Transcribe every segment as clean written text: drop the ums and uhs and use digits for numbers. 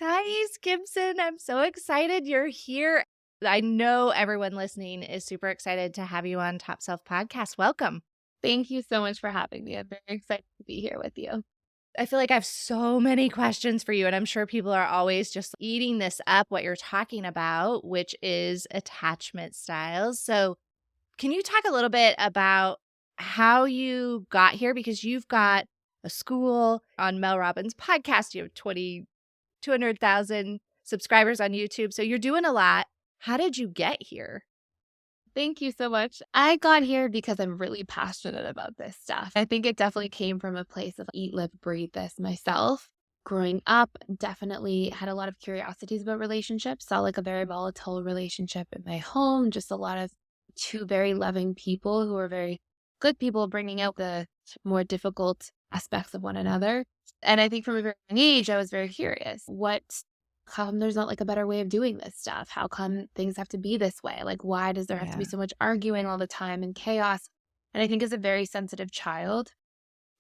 Thais Gibson, I'm so excited you're here. I know everyone listening is super excited to have you on Top Self Podcast. Welcome. Thank you so much for having me. I'm very excited to be here with you. I feel like I have so many questions for you, and I'm sure people are always just eating this up, what you're talking about, which is attachment styles. So, can you talk a little bit about how you got here? Because you've got a school on Mel Robbins' podcast, you have 200,000 subscribers on YouTube. So, you're doing a lot. How did you get here? Thank you so much. I got here because I'm really passionate about this stuff. I think it definitely came from a place of eat, live, breathe this myself. Growing up, definitely had a lot of curiosities about relationships. Saw like a very volatile relationship in my home, just a lot of two very loving people who were very good people bringing out the more difficult aspects of one another. And I think from a very young age, I was very curious. How come there's not like a better way of doing this stuff? How come things have to be this way? Like, why does there have to be Yeah. so much arguing all the time and chaos? And I think as a very sensitive child,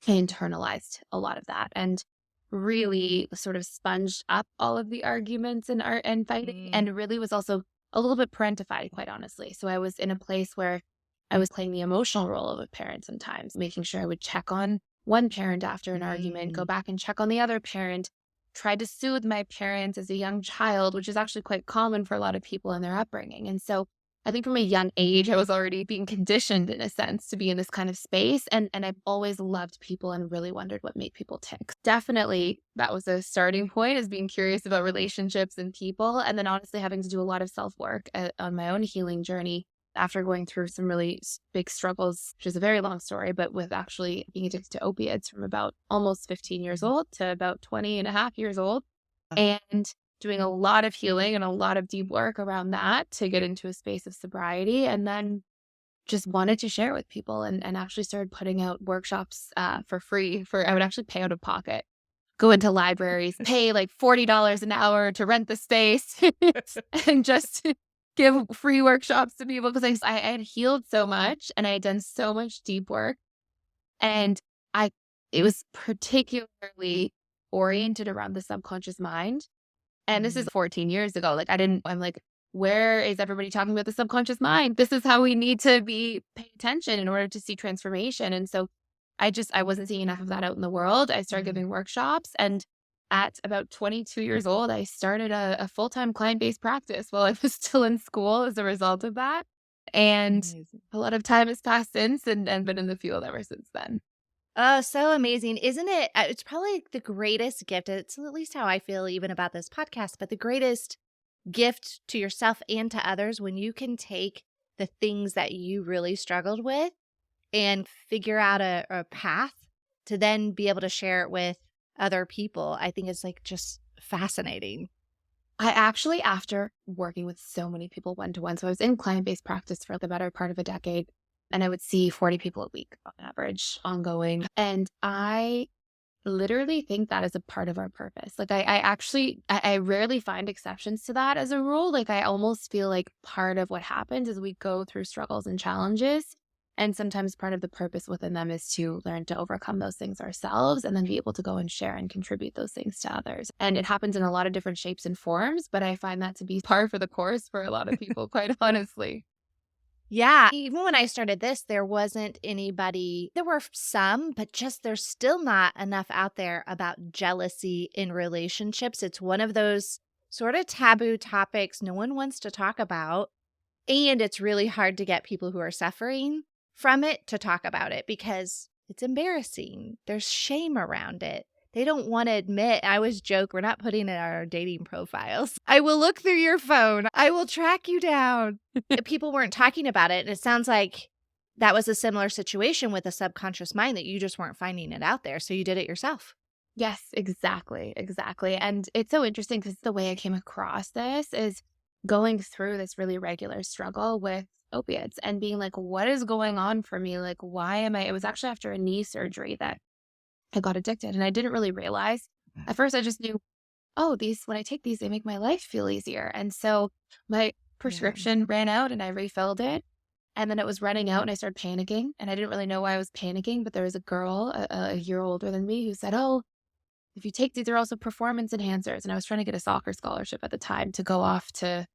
I internalized a lot of that and really sort of sponged up all of the arguments and art and fighting, Mm. and really was also a little bit parentified, quite honestly. So I was in a place where I was playing the emotional role of a parent sometimes, making sure I would check on one parent after an argument, go Mm. back and check on the other parent, tried to soothe my parents as a young child, which is actually quite common for a lot of people in their upbringing. And so I think from a young age, I was already being conditioned in a sense to be in this kind of space. And I've always loved people and really wondered what made people tick. Definitely that was a starting point, is being curious about relationships and people. And then honestly having to do a lot of self-work on my own healing journey after going through some really big struggles, which is a very long story, but with actually being addicted to opiates from about almost 15 years old to about 20 and a half years old. And doing a lot of healing and a lot of deep work around that to get into a space of sobriety. And then just wanted to share with people and actually started putting out workshops for free. I would actually pay out of pocket, go into libraries, pay like $40 an hour to rent the space and just give free workshops to people because I had healed so much and I had done so much deep work. And I it was particularly oriented around the subconscious mind. And this is 14 years ago. I'm like, where is everybody talking about the subconscious mind? This is how we need to be paying attention in order to see transformation. And so I wasn't seeing enough of that out in the world. I started Mm. giving workshops, and at about 22 years old, I started a full-time client-based practice while I was still in school as a result of that. And Amazing. a lot of time has passed since and been in the field ever since then. Oh, so amazing. Isn't it? It's probably the greatest gift. It's at least how I feel even about this podcast, but the greatest gift to yourself and to others when you can take the things that you really struggled with and figure out a path to then be able to share it with other people. I think it's like just fascinating. I actually, after working with so many people one-to-one, so I was in client-based practice for the better part of a decade, and I would see 40 people a week on average, ongoing. And I literally think that is a part of our purpose. Like I rarely find exceptions to that as a rule. Like I almost feel like part of what happens is we go through struggles and challenges. And sometimes part of the purpose within them is to learn to overcome those things ourselves and then be able to go and share and contribute those things to others. And it happens in a lot of different shapes and forms, but I find that to be par for the course for a lot of people, quite honestly. Yeah. Even when I started this, there wasn't anybody, there were some, but just there's still not enough out there about jealousy in relationships. It's one of those sort of taboo topics no one wants to talk about. And it's really hard to get people who are suffering from it to talk about it because it's embarrassing. There's shame around it. They don't want to admit. I always joke, we're not putting in our dating profiles. I will look through your phone. I will track you down. People weren't talking about it. And it sounds like that was a similar situation with the subconscious mind that you just weren't finding it out there. So you did it yourself. Yes, exactly, exactly. And it's so interesting because the way I came across this is going through this really regular struggle with opiates and being like, what is going on for me? Like, why am I? It was actually after a knee surgery that I got addicted, and I didn't really realize. At first, I just knew, oh, when I take these, they make my life feel easier. And so my Yeah. prescription ran out and I refilled it. And then it was running out and I started panicking. And I didn't really know why I was panicking, but there was a girl, a year older than me, who said, oh, if you take these, they're also performance enhancers. And I was trying to get a soccer scholarship at the time to go off to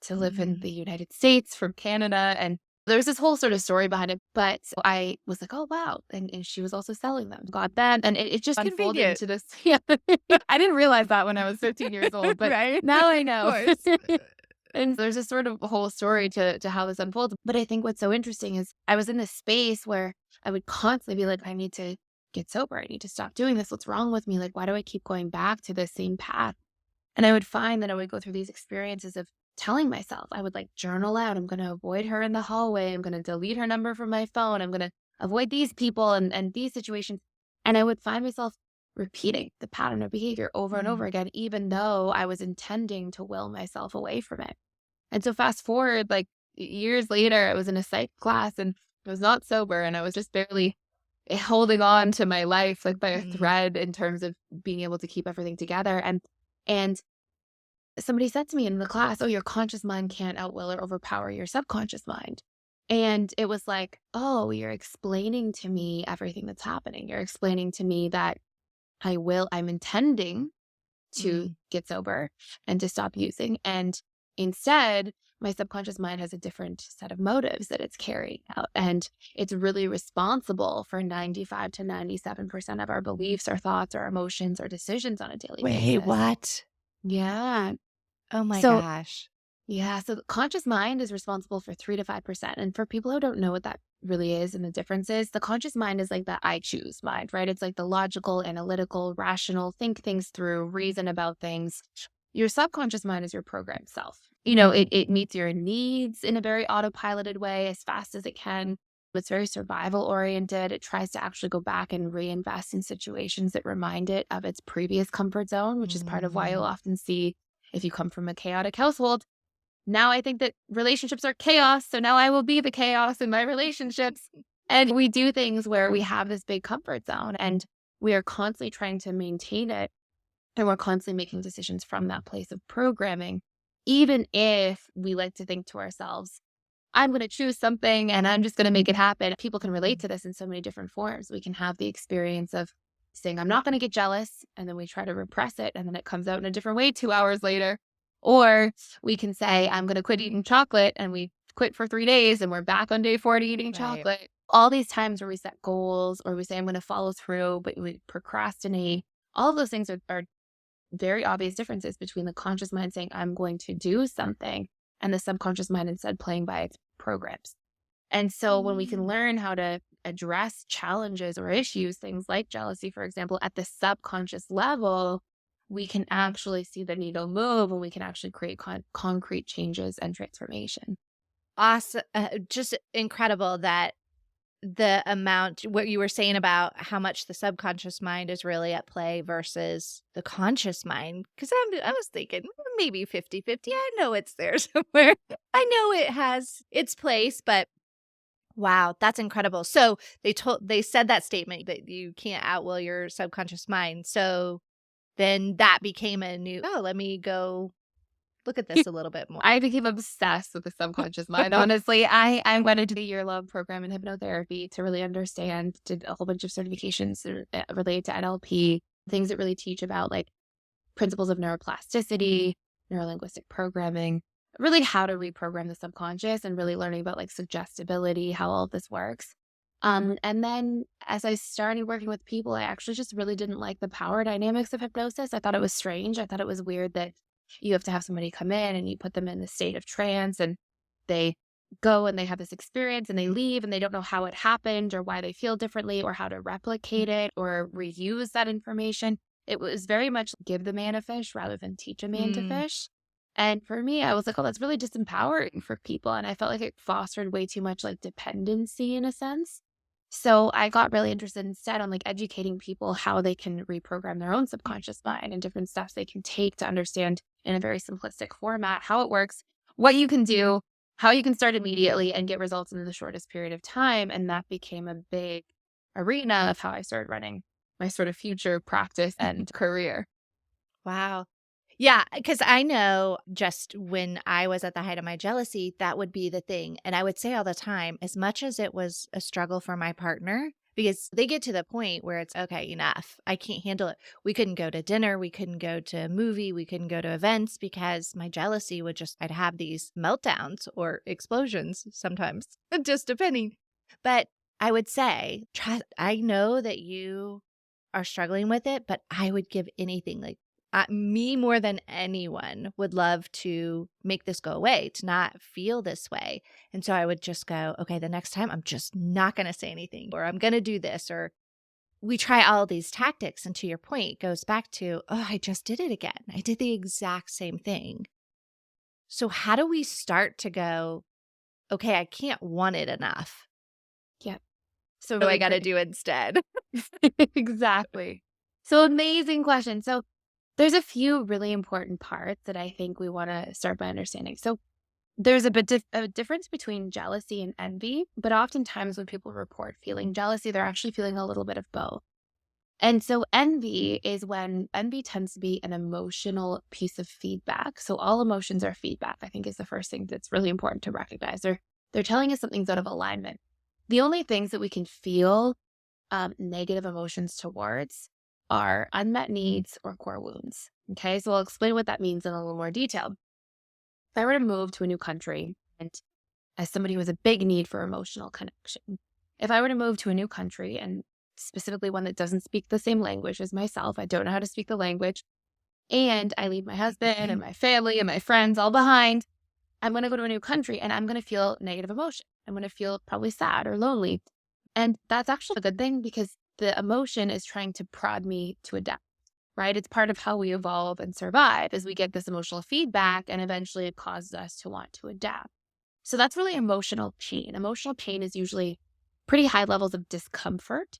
live in Mm. the United States from Canada. And there was this whole sort of story behind it. But I was like, oh, wow. And she was also selling them, got that. And it just unfolded Convenient. into this. Yeah. I didn't realize that when I was 15 years old, but Right? now I Of know. course. And there's a sort of whole story to how this unfolds. But I think what's so interesting is I was in this space where I would constantly be like, I need to get sober. I need to stop doing this. What's wrong with me? Like, why do I keep going back to the same path? And I would find that I would go through these experiences of telling myself, I would like journal out, I'm going to avoid her in the hallway. I'm going to delete her number from my phone. I'm going to avoid these people and these situations. And I would find myself repeating the pattern of behavior over and over Mm. again, even though I was intending to will myself away from it. And so fast forward, like years later, I was in a psych class and I was not sober and I was just barely holding on to my life like by a Mm. thread in terms of being able to keep everything together. And somebody said to me in the class, oh, your conscious mind can't outwill or overpower your subconscious mind. And it was like, oh, you're explaining to me everything that's happening. You're explaining to me that I'm intending to Mm. get sober and to stop using. And instead, my subconscious mind has a different set of motives that it's carrying out. And it's really responsible for 95 to 97% of our beliefs, our thoughts, our emotions, our decisions on a daily Wait, basis. what? Yeah. Oh my So, gosh. yeah. So the conscious mind is responsible for 3 to 5%. And for people who don't know what that really is and the difference is, the conscious mind is like the I choose mind, right? It's like the logical, analytical, rational, think things through, reason about things. Your subconscious mind is your programmed self. It meets your needs in a very autopiloted way as fast as it can. It's very survival oriented. It tries to actually go back and reinvest in situations that remind it of its previous comfort zone, which is part of why you'll Mm. often see if you come from a chaotic household. Now I think that relationships are chaos. So now I will be the chaos in my relationships. And we do things where we have this big comfort zone and we are constantly trying to maintain it. And we're constantly making decisions from that place of programming, even if we like to think to ourselves, I'm going to choose something and I'm just going to make it happen. People can relate to this in so many different forms. We can have the experience of saying, I'm not going to get jealous. And then we try to repress it. And then it comes out in a different way 2 hours later. Or we can say, I'm going to quit eating chocolate. And we quit for 3 days and we're back on day 40 eating Right. chocolate. All these times where we set goals or we say, I'm going to follow through, but we procrastinate. All of those things are very obvious differences between the conscious mind saying, I'm going to do something, and the subconscious mind instead playing by its programs. And so when we can Mm. learn how to address challenges or issues, things like jealousy, for example, at the subconscious level, we can actually see the needle move and we can actually create concrete changes and transformation. Awesome. Just incredible that the amount what you were saying about how much the subconscious mind is really at play versus the conscious mind. Because I was thinking maybe 50-50. I know it's there somewhere. I know it has its place, but wow, that's incredible. So they said that statement that you can't outwill your subconscious mind. So then that became a new, oh, let me go look at this a little bit more. I became obsessed with the subconscious mind. Honestly, I went into the year-long program in hypnotherapy to really understand, did a whole bunch of certifications related to NLP, things that really teach about like principles of neuroplasticity, neurolinguistic programming, really how to reprogram the subconscious and really learning about like suggestibility, how all of this works. And then as I started working with people, I actually just really didn't like the power dynamics of hypnosis. I thought it was strange. I thought it was weird that you have to have somebody come in and you put them in the state of trance and they go and they have this experience and they leave and they don't know how it happened or why they feel differently or how to replicate it or reuse that information. It was very much give the man a fish rather than teach a man to Mm. fish. And for me, I was like, oh, that's really disempowering for people. And I felt like it fostered way too much like dependency in a sense. So I got really interested instead on like educating people how they can reprogram their own subconscious mind and different steps they can take to understand in a very simplistic format how it works, what you can do, how you can start immediately and get results in the shortest period of time. And that became a big arena of how I started running my sort of future practice and career. Wow. Yeah, because I know just when I was at the height of my jealousy, that would be the thing. And I would say all the time, as much as it was a struggle for my partner, because they get to the point where it's okay, enough. I can't handle it. We couldn't go to dinner. We couldn't go to a movie. We couldn't go to events because my jealousy would just, I'd have these meltdowns or explosions sometimes, just depending. But I would say, I know that you are struggling with it, but I would give anything. Like, me more than anyone would love to make this go away, to not feel this way. And so I would just go, okay, the next time I'm just not going to say anything, or I'm going to do this, or we try all these tactics. And to your point, it goes back to, oh, I just did it again. I did the exact same thing. So how do we start to go, okay, I can't want it enough. Yeah. So what do I Really got to great. do instead? Exactly. So amazing question. So there's a few really important parts that I think we want to start by understanding. So there's a difference between jealousy and envy, but oftentimes when people report feeling jealousy, they're actually feeling a little bit of both. And so envy tends to be an emotional piece of feedback. So all emotions are feedback, I think is the first thing that's really important to recognize. They're telling us something's out of alignment. The only things that we can feel negative emotions towards are unmet needs or core wounds. Okay, so I'll explain what that means in a little more detail. If I were to move to a new country, and as somebody who has a big need for emotional connection, if I were to move to a new country, and specifically one that doesn't speak the same language as myself, I don't know how to speak the language, and I leave my husband and my family and my friends all behind, I'm going to go to a new country and I'm going to feel negative emotion. I'm going to feel probably sad or lonely. And that's actually a good thing because the emotion is trying to prod me to adapt, right? It's part of how we evolve and survive as we get this emotional feedback, and eventually it causes us to want to adapt. So that's really emotional pain. Emotional pain is usually pretty high levels of discomfort,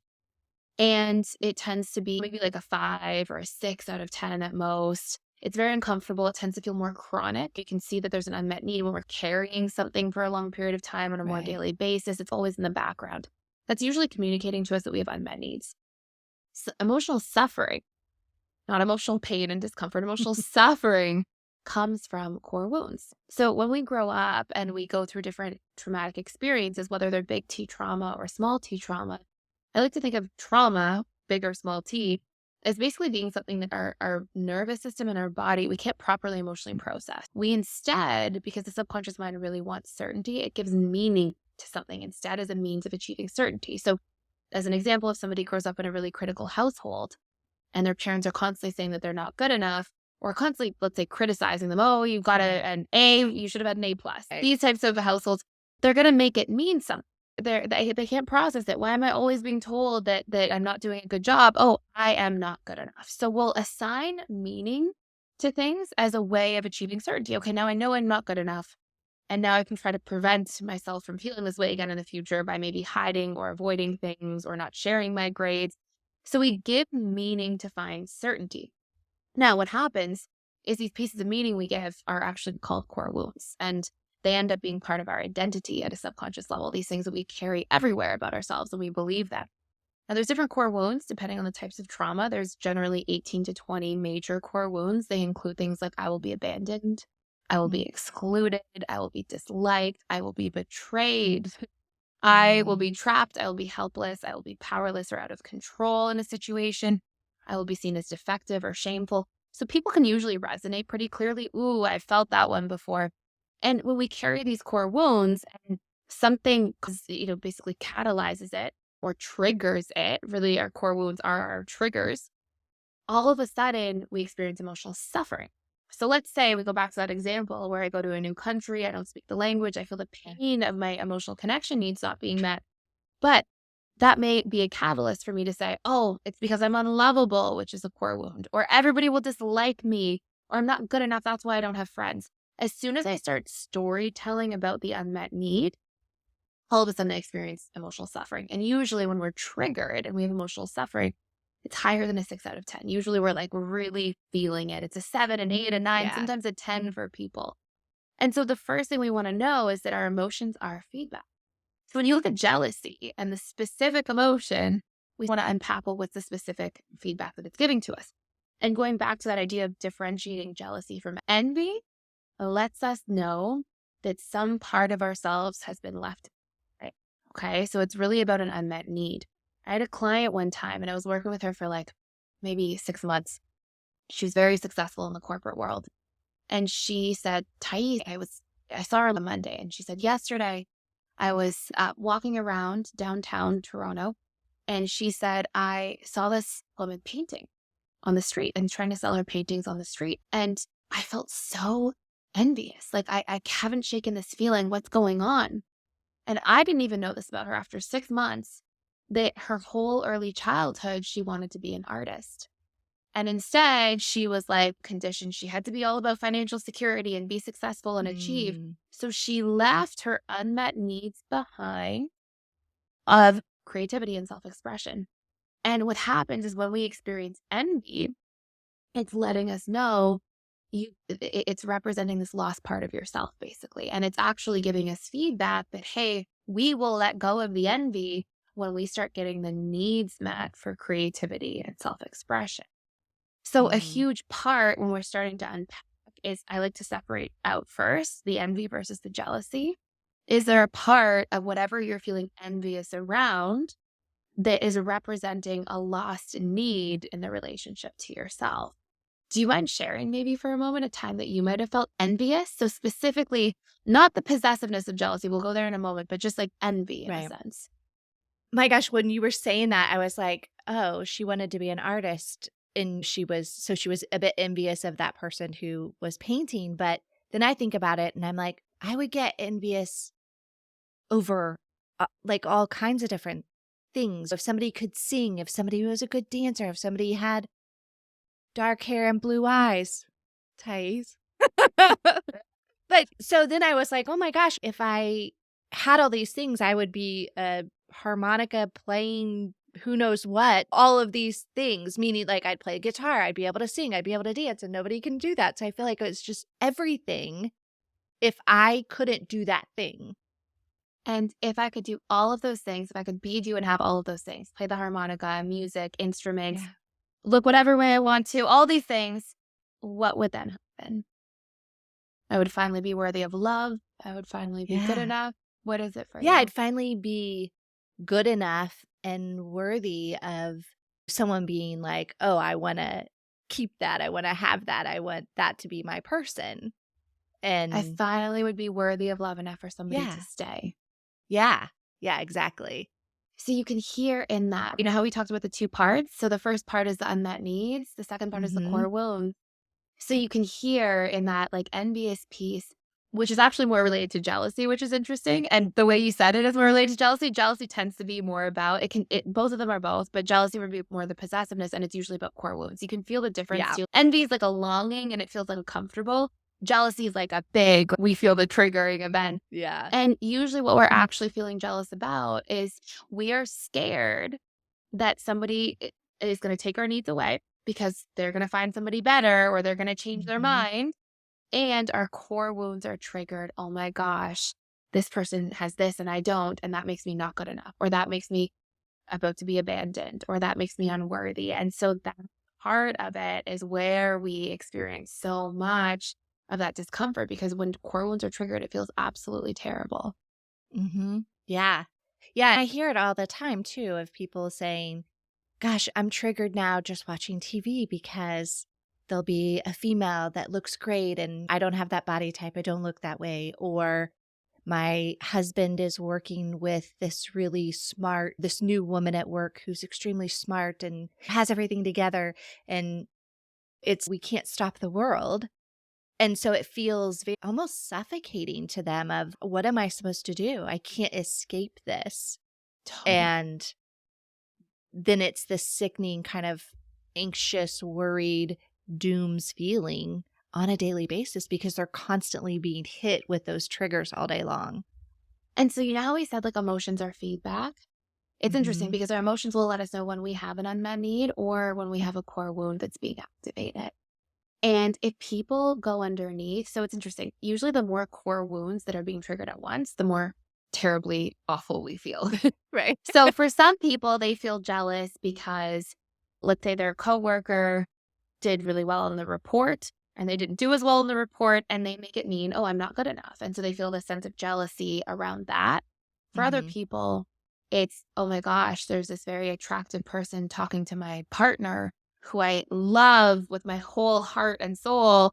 and it tends to be maybe like a 5 or a 6 out of 10 at most. It's very uncomfortable. It tends to feel more chronic. You can see that there's an unmet need when we're carrying something for a long period of time on a more Right. daily basis. It's always in the background. That's usually communicating to us that we have unmet needs. So emotional suffering, not emotional pain and discomfort, emotional suffering comes from core wounds. So when we grow up and we go through different traumatic experiences, whether they're big T trauma or small T trauma, I like to think of trauma, big or small t, as basically being something that our nervous system and our body, we can't properly emotionally process. We instead, because the subconscious mind really wants certainty, it gives meaning to something instead as a means of achieving certainty. So as an example, if somebody grows up in a really critical household and their parents are constantly saying that they're not good enough, or constantly, let's say, criticizing them, oh, you've got an A, you should have had an A plus. Right. These types of households, they're going to make it mean something. They can't process it. Why am I always being told that I'm not doing a good job? Oh, I am not good enough. So we'll assign meaning to things as a way of achieving certainty. Okay, now I know I'm not good enough. And now I can try to prevent myself from feeling this way again in the future by maybe hiding or avoiding things or not sharing my grades. So we give meaning to find certainty. Now, what happens is these pieces of meaning we give are actually called core wounds, and they end up being part of our identity at a subconscious level, these things that we carry everywhere about ourselves, and we believe that. Now, there's different core wounds depending on the types of trauma. There's generally 18 to 20 major core wounds. They include things like I will be abandoned, I will be excluded, I will be disliked, I will be betrayed, I will be trapped, I will be helpless, I will be powerless or out of control in a situation, I will be seen as defective or shameful. So people can usually resonate pretty clearly. Ooh, I felt that one before. And when we carry these core wounds and something, basically catalyzes it or triggers it, really our core wounds are our triggers, all of a sudden we experience emotional suffering. So let's say we go back to that example where I go to a new country, I don't speak the language, I feel the pain of my emotional connection needs not being met. But that may be a catalyst for me to say, oh, it's because I'm unlovable, which is a core wound, or everybody will dislike me, or I'm not good enough. That's why I don't have friends. As soon as I start storytelling about the unmet need, all of a sudden I experience emotional suffering. And usually when we're triggered and we have emotional suffering, it's higher than a 6 out of 10. Usually we're like really feeling it. It's a 7, an 8, a 9, Yeah. sometimes a 10 for people. And so the first thing we want to know is that our emotions are feedback. So when you look at jealousy and the specific emotion, we want to unpack, well, what's the specific feedback that it's giving to us? And going back to that idea of differentiating jealousy from envy lets us know that some part of ourselves has been left. Right? Okay, so it's really about an unmet need. I had a client one time and I was working with her for like maybe 6 months. She was very successful in the corporate world. And she said, Thais, I saw her on Monday and she said, yesterday I was walking around downtown Toronto and she said, I saw this woman painting on the street and trying to sell her paintings on the street. And I felt so envious. Like I haven't shaken this feeling. What's going on? And I didn't even know this about her after 6 months, that her whole early childhood, she wanted to be an artist. And instead, she was like conditioned. She had to be all about financial security and be successful and achieve. Mm. So she left her unmet needs behind of creativity and self-expression. And what happens is when we experience envy, it's letting us know it's representing this lost part of yourself, basically. And it's actually giving us feedback that, hey, we will let go of the envy when we start getting the needs met for creativity and self-expression. So a Mm. huge part when we're starting to unpack is I like to separate out first the envy versus the jealousy. Is there a part of whatever you're feeling envious around that is representing a lost need in the relationship to yourself? Do you mind sharing maybe for a moment a time that you might have felt envious? So specifically, not the possessiveness of jealousy, we'll go there in a moment, but just like envy in a Right. sense. My gosh, when you were saying that, I was like, oh, she wanted to be an artist. And she was a bit envious of that person who was painting. But then I think about it and I'm like, I would get envious over like all kinds of different things. If somebody could sing, if somebody was a good dancer, if somebody had dark hair and blue eyes, Thais. But so then I was like, oh my gosh, if I had all these things, I would be a harmonica playing who knows what, all of these things, meaning like I'd play a guitar, I'd be able to sing, I'd be able to dance, and nobody can do that. So I feel like it's just everything if I couldn't do that thing. And if I could do all of those things, if I could be you and have all of those things, play the harmonica, music, instruments, Yeah. look whatever way I want to, all these things, what would then happen? I would finally be worthy of love. I would finally be good Yeah. enough. What is it for Yeah, you? I'd finally be good enough and worthy of someone being like, oh, I want to keep that. I want to have that. I want that to be my person. I And finally would be worthy of love enough for somebody to yeah, stay. yeah, yeah, exactly. So you can hear in that, you know how we talked about the two parts? So the first part is the unmet needs. The second part is the Mm-hmm. core wound. So you can hear in that like envious piece, which is actually more related to jealousy, which is interesting. And the way you said it is more related to jealousy. Jealousy tends to be more about both of them are both, but jealousy would be more the possessiveness and it's usually about core wounds. You can feel the difference Yeah. too. Envy is like a longing and it feels uncomfortable. Jealousy is like a big, we feel the triggering event. Yeah. And usually what we're actually feeling jealous about is we are scared that somebody is going to take our needs away because they're going to find somebody better or they're going to change their Mm-hmm. mind. And our core wounds are triggered. Oh my gosh, this person has this and I don't. And that makes me not good enough, or that makes me about to be abandoned, or that makes me unworthy. And so that part of it is where we experience so much of that discomfort because when core wounds are triggered, it feels absolutely terrible. Mm-hmm. Yeah. Yeah. I hear it all the time too of people saying, gosh, I'm triggered now just watching TV because there'll be a female that looks great and I don't have that body type. I don't look that way. Or my husband is working with this new woman at work who's extremely smart and has everything together. And we can't stop the world. And so it feels almost suffocating to them of what am I supposed to do? I can't escape this. Totally. And then it's this sickening kind of anxious, worried, dooms feeling on a daily basis because they're constantly being hit with those triggers all day long. And so you know how we said like emotions are feedback? It's interesting Mhm. because our emotions will let us know when we have an unmet need or when we have a core wound that's being activated. And if people go underneath, so it's interesting. Usually the more core wounds that are being triggered at once, the more terribly awful we feel. Right. So for some people, they feel jealous because let's say their coworker did really well in the report and they didn't do as well in the report and they make it mean, oh, I'm not good enough. And so they feel this sense of jealousy around that. For other Mhm. people, It's, oh my gosh, there's this very attractive person talking to my partner who I love with my whole heart and soul.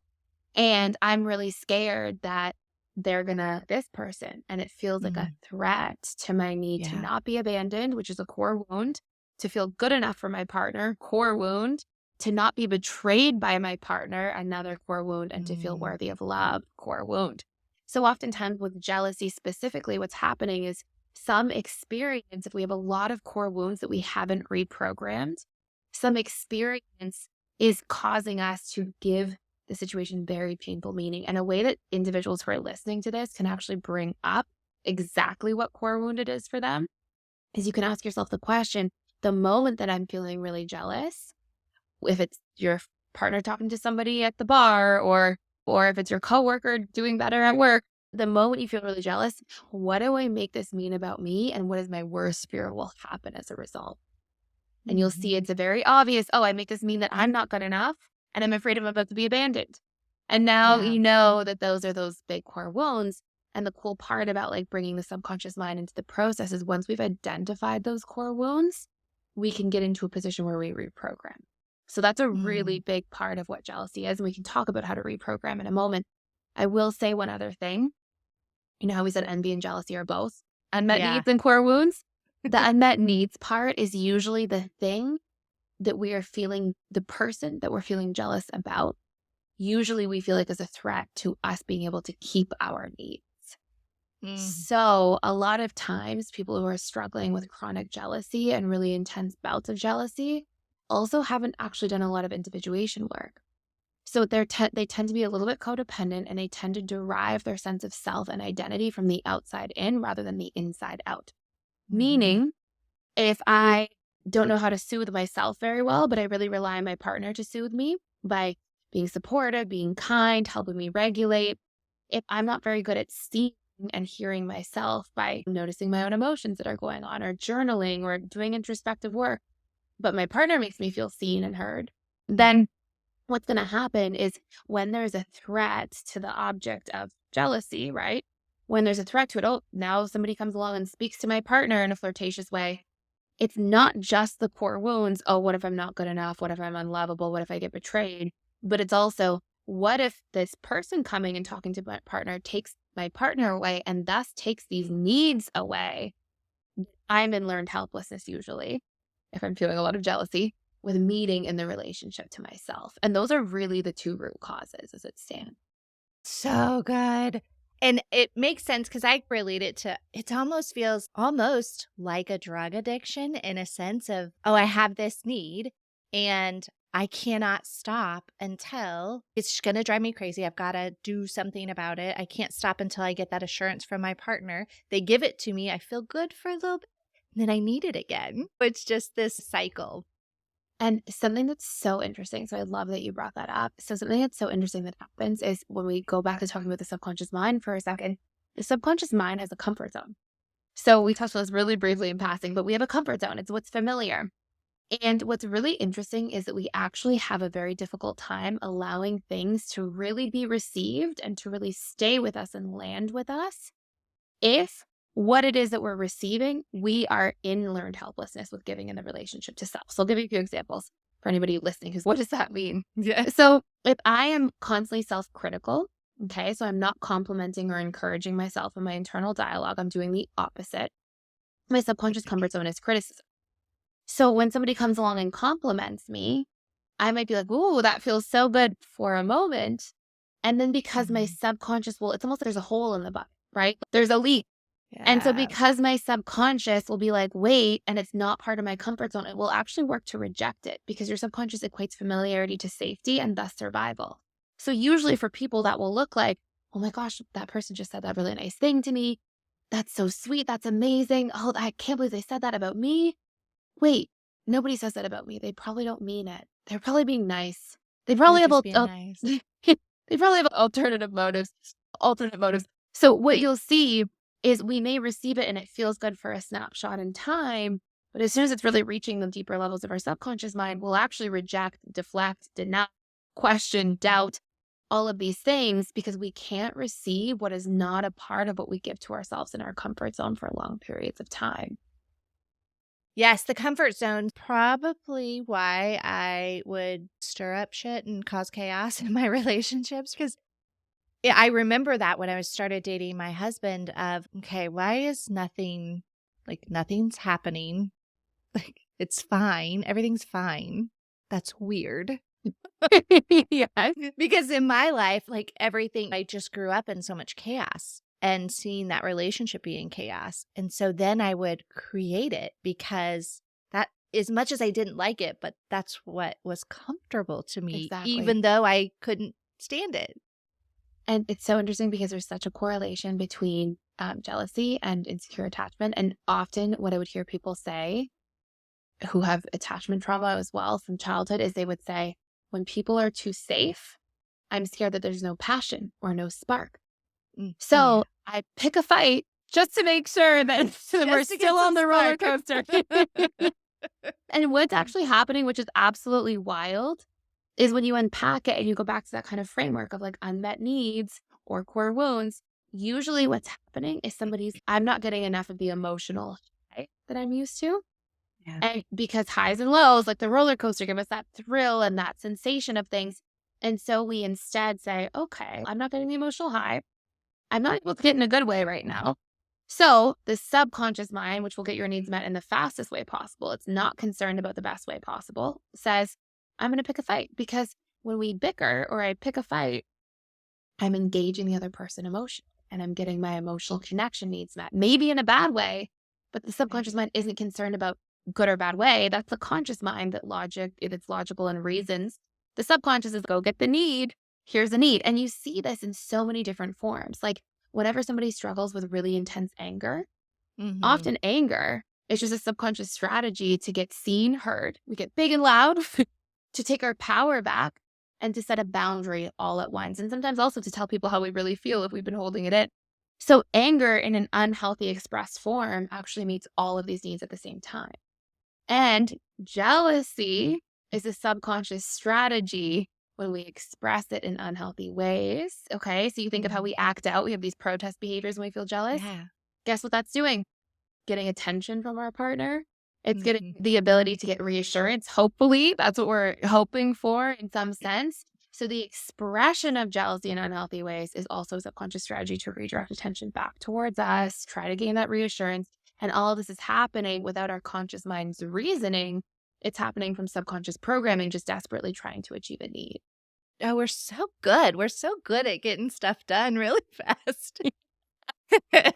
And I'm really scared that they're gonna this person. And it feels like a Mm, threat to my need to yeah. not be abandoned, which is a core wound, to feel good enough for my partner, core wound, to not be betrayed by my partner, another core wound, and to feel Mm, worthy of love, core wound. So oftentimes with jealousy specifically, what's happening is some experience, if we have a lot of core wounds that we haven't reprogrammed, some experience is causing us to give the situation very painful meaning. And a way that individuals who are listening to this can actually bring up exactly what core wound it is for them is you can ask yourself the question, the moment that I'm feeling really jealous, if it's your partner talking to somebody at the bar or if it's your coworker doing better at work, the moment you feel really jealous, what do I make this mean about me and what is my worst fear will happen as a result? And you'll see mhm. it's a very obvious, oh, I make this mean that I'm not good enough and I'm afraid I'm about to be abandoned. And now Yeah. you know that those are those big core wounds. And the cool part about like bringing the subconscious mind into the process is once we've identified those core wounds, we can get into a position where we reprogram. So that's a really Mm, big part of what jealousy is. And we can talk about how to reprogram in a moment. I will say one other thing. You know how we said envy and jealousy are both unmet yeah. needs and core wounds? The unmet needs part is usually the thing that we are feeling, the person that we're feeling jealous about, usually we feel like is a threat to us being able to keep our needs. Mm, So, a lot of times, people who are struggling with chronic jealousy and really intense bouts of jealousy also haven't actually done a lot of individuation work. So, they tend to be a little bit codependent and they tend to derive their sense of self and identity from the outside in rather than the inside out. mhm. Meaning, if I don't know how to soothe myself very well, but I really rely on my partner to soothe me by being supportive, being kind, helping me regulate. If I'm not very good at seeing and hearing myself by noticing my own emotions that are going on or journaling or doing introspective work, but my partner makes me feel seen and heard, then what's going to happen is when there's a threat to the object of jealousy, right? When there's a threat to it, oh, now somebody comes along and speaks to my partner in a flirtatious way, it's not just the core wounds. Oh, what if I'm not good enough? What if I'm unlovable? What if I get betrayed? But it's also, what if this person coming and talking to my partner takes my partner away and thus takes these needs away? I'm in learned helplessness usually, if I'm feeling a lot of jealousy, with meeting in the relationship to myself. And those are really the two root causes as it stands. So good. And it makes sense because I relate it to it almost feels almost like a drug addiction in a sense of, oh, I have this need and I cannot stop until it's going to drive me crazy. I've got to do something about it. I can't stop until I get that assurance from my partner. They give it to me. I feel good for a little bit. Then I need it again. It's just this cycle. And something that's so interesting, so I love that you brought that up. So something that's so interesting that happens is when we go back to talking about the subconscious mind for a second, the subconscious mind has a comfort zone. So we touched on this really briefly in passing, but we have a comfort zone. It's what's familiar. And what's really interesting is that we actually have a very difficult time allowing things to really be received and to really stay with us and land with us if what it is that we're receiving, we are in learned helplessness with giving in the relationship to self. So I'll give you a few examples for anybody listening who's, what does that mean? Yeah. So if I am constantly self-critical, okay, so I'm not complimenting or encouraging myself in my internal dialogue, I'm doing the opposite. My subconscious comfort zone is criticism. So when somebody comes along and compliments me, I might be like, "Ooh, that feels so good for a moment." And then because my Mhm. subconscious will, it's almost like there's a hole in the bucket, right? There's a leak. And so Yeah. because my subconscious will be like, wait, and it's not part of my comfort zone, it will actually work to reject it because your subconscious equates familiarity to safety and thus survival. So usually for people that will look like, oh my gosh, that person just said that really nice thing to me. That's so sweet. That's amazing. Oh, I can't believe they said that about me. Wait, nobody says that about me. They probably don't mean it. They're probably being nice. They They're probably have just being nice. they probably have alternative motives. Alternate motives. So what you'll see is we may receive it and it feels good for a snapshot in time, but as soon as it's really reaching the deeper levels of our subconscious mind, we'll actually reject, deflect, deny, question, doubt, all of these things because we can't receive what is not a part of what we give to ourselves in our comfort zone for long periods of time. Yes, the comfort zone probably why I would stir up shit and cause chaos in my relationships because yeah, I remember that when I was started dating my husband of, okay, why is nothing's happening. Like, it's fine. Everything's fine. That's weird. Yes. Because in my life, like everything, I just grew up in so much chaos and seeing that relationship be in chaos. And so then I would create it because that, as much as I didn't like it, but that's what was comfortable to me, Exactly. even though I couldn't stand it. And it's so interesting because there's such a correlation between jealousy and insecure attachment. And often, what I would hear people say who have attachment trauma as well from childhood is they would say, when people are too safe, I'm scared that there's no passion or no spark. Yeah. So I pick a fight just to make sure that we're Just to get still on some the roller spark. coaster. And what's actually happening, which is absolutely wild, is when you unpack it and you go back to that kind of framework of like unmet needs or core wounds, usually what's happening is I'm not getting enough of the emotional high that I'm used to. Yeah. And because highs and lows, like the roller coaster, give us that thrill and that sensation of things. And so we instead say, okay, I'm not getting the emotional high. I'm not able to get in a good way right now. So the subconscious mind, which will get your needs met in the fastest way possible, it's not concerned about the best way possible, says, I'm going to pick a fight because when we bicker or I pick a fight, I'm engaging the other person emotionally and I'm getting my emotional connection needs met, maybe in a bad way, but the subconscious mind isn't concerned about good or bad way. That's the conscious mind it's logical and reasons. The subconscious is go get the need. Here's a need. And you see this in so many different forms. Like whenever somebody struggles with really intense anger, Mhm. often anger is just a subconscious strategy to get seen, heard. We get big and loud to take our power back and to set a boundary all at once. And sometimes also to tell people how we really feel if we've been holding it in. So anger in an unhealthy expressed form actually meets all of these needs at the same time. And jealousy is a subconscious strategy when we express it in unhealthy ways. Okay. So you think of how Mhm. we act out. We have these protest behaviors when we feel jealous. Yeah. Guess what that's doing? Getting attention from our partner. It's getting Mhm. the ability to get reassurance. Hopefully, that's what we're hoping for in some sense. So the expression of jealousy in unhealthy ways is also a subconscious strategy to redirect attention back towards us, try to gain that reassurance. And all of this is happening without our conscious mind's reasoning. It's happening from subconscious programming, just desperately trying to achieve a need. Oh, we're so good. We're so good at getting stuff done really fast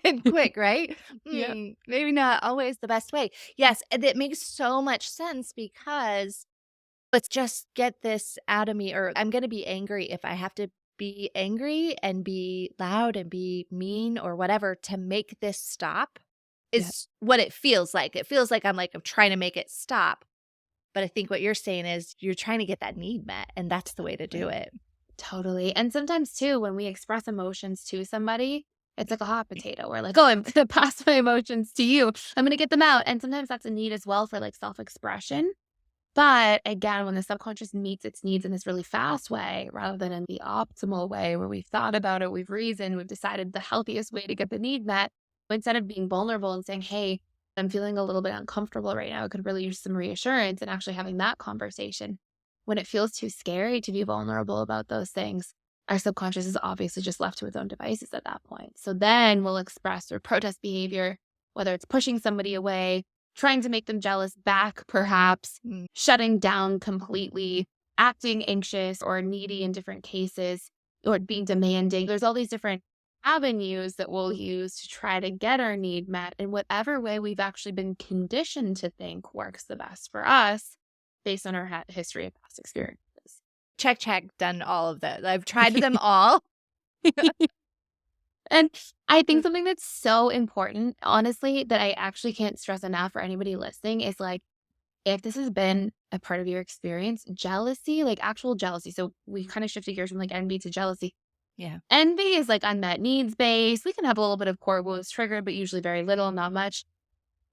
and quick, right? Yeah. Maybe not always the best way. Yes, and it makes so much sense because let's just get this out of me, or I'm gonna be angry if I have to be angry and be loud and be mean or whatever to make this stop Yeah. is what it feels like. It feels like I'm trying to make it stop. But I think what you're saying is you're trying to get that need met, and that's the way to do Totally. it. Totally. And sometimes too, when we express emotions to somebody, it's like a hot potato. We're like, oh, I'm gonna pass my emotions to you. I'm gonna get them out. And sometimes that's a need as well for like self-expression. But again, when the subconscious meets its needs in this really fast way, rather than in the optimal way where we've thought about it, we've reasoned, we've decided the healthiest way to get the need met, instead of being vulnerable and saying, hey, I'm feeling a little bit uncomfortable right now, I could really use some reassurance and actually having that conversation. When it feels too scary to be vulnerable about those things, our subconscious is obviously just left to its own devices at that point. So then we'll express or protest behavior, whether it's pushing somebody away, trying to make them jealous back, perhaps, Mm. shutting down completely, acting anxious or needy in different cases, or being demanding. There's all these different avenues that we'll use to try to get our need met in whatever way we've actually been conditioned to think works the best for us based on our history of past experiences. Check, check, done all of those. I've tried them all. And I think something that's so important, honestly, that I actually can't stress enough for anybody listening is like, if this has been a part of your experience, jealousy, like actual jealousy. So we kind of shifted gears from like envy to jealousy. Yeah. Envy is like unmet needs based. We can have a little bit of core wounds triggered, but usually very little, not much.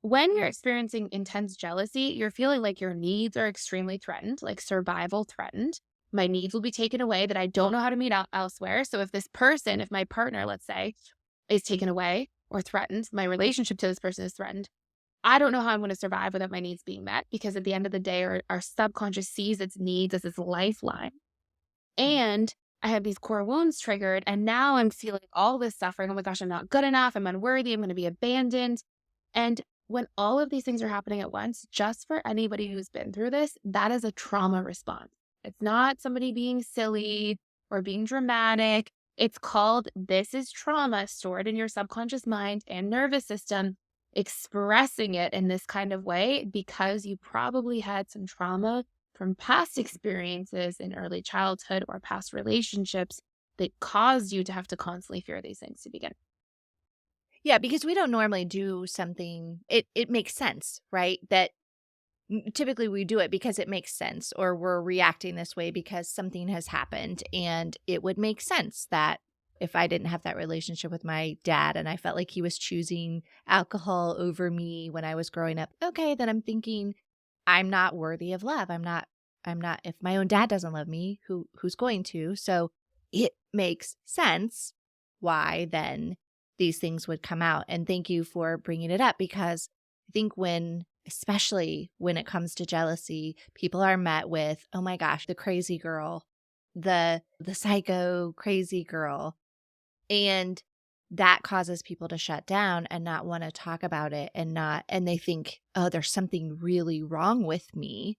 When you're experiencing intense jealousy, you're feeling like your needs are extremely threatened, like survival threatened. My needs will be taken away that I don't know how to meet elsewhere. So if this person, if my partner, let's say, is taken away or threatened, my relationship to this person is threatened, I don't know how I'm going to survive without my needs being met, because at the end of the day, our subconscious sees its needs as this lifeline. And I have these core wounds triggered, and now I'm feeling all this suffering. Oh my gosh, I'm not good enough. I'm unworthy. I'm going to be abandoned. And when all of these things are happening at once, just for anybody who's been through this, that is a trauma response. It's not somebody being silly or being dramatic. It's called, this is trauma stored in your subconscious mind and nervous system, expressing it in this kind of way because you probably had some trauma from past experiences in early childhood or past relationships that caused you to have to constantly fear these things to begin. Yeah, because we don't normally do something, it makes sense, right? That typically we do it because it makes sense, or we're reacting this way because something has happened. And it would make sense that if I didn't have that relationship with my dad and I felt like he was choosing alcohol over me when I was growing up, okay, then I'm thinking I'm not worthy of love. I'm not, if my own dad doesn't love me, who's going to? So it makes sense why then these things would come out. And thank you for bringing it up, because I think especially when it comes to jealousy, people are met with, oh my gosh, the crazy girl, the psycho crazy girl. And that causes people to shut down and not want to talk about it, and they think, oh, there's something really wrong with me.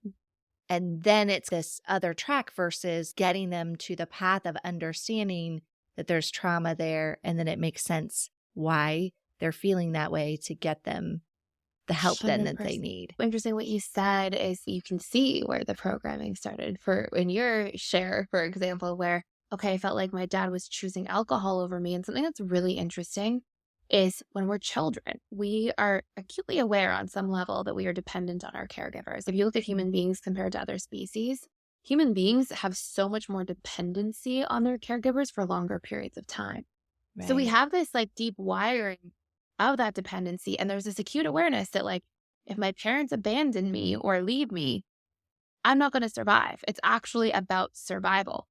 And then it's this other track versus getting them to the path of understanding that there's trauma there. And then it makes sense why they're feeling that way, to get them the help then that they 100%. need. Interesting what you said is you can see where the programming started for in your share, for example, where, okay, I felt like my dad was choosing alcohol over me. And something that's really interesting is when we're children, we are acutely aware on some level that we are dependent on our caregivers. If you look at human beings compared to other species, human beings have so much more dependency on their caregivers for longer periods of time. Right. So we have this like deep wiring of that dependency. And there's this acute awareness that, like, if my parents abandon me or leave me, I'm not going to survive. It's actually about survival.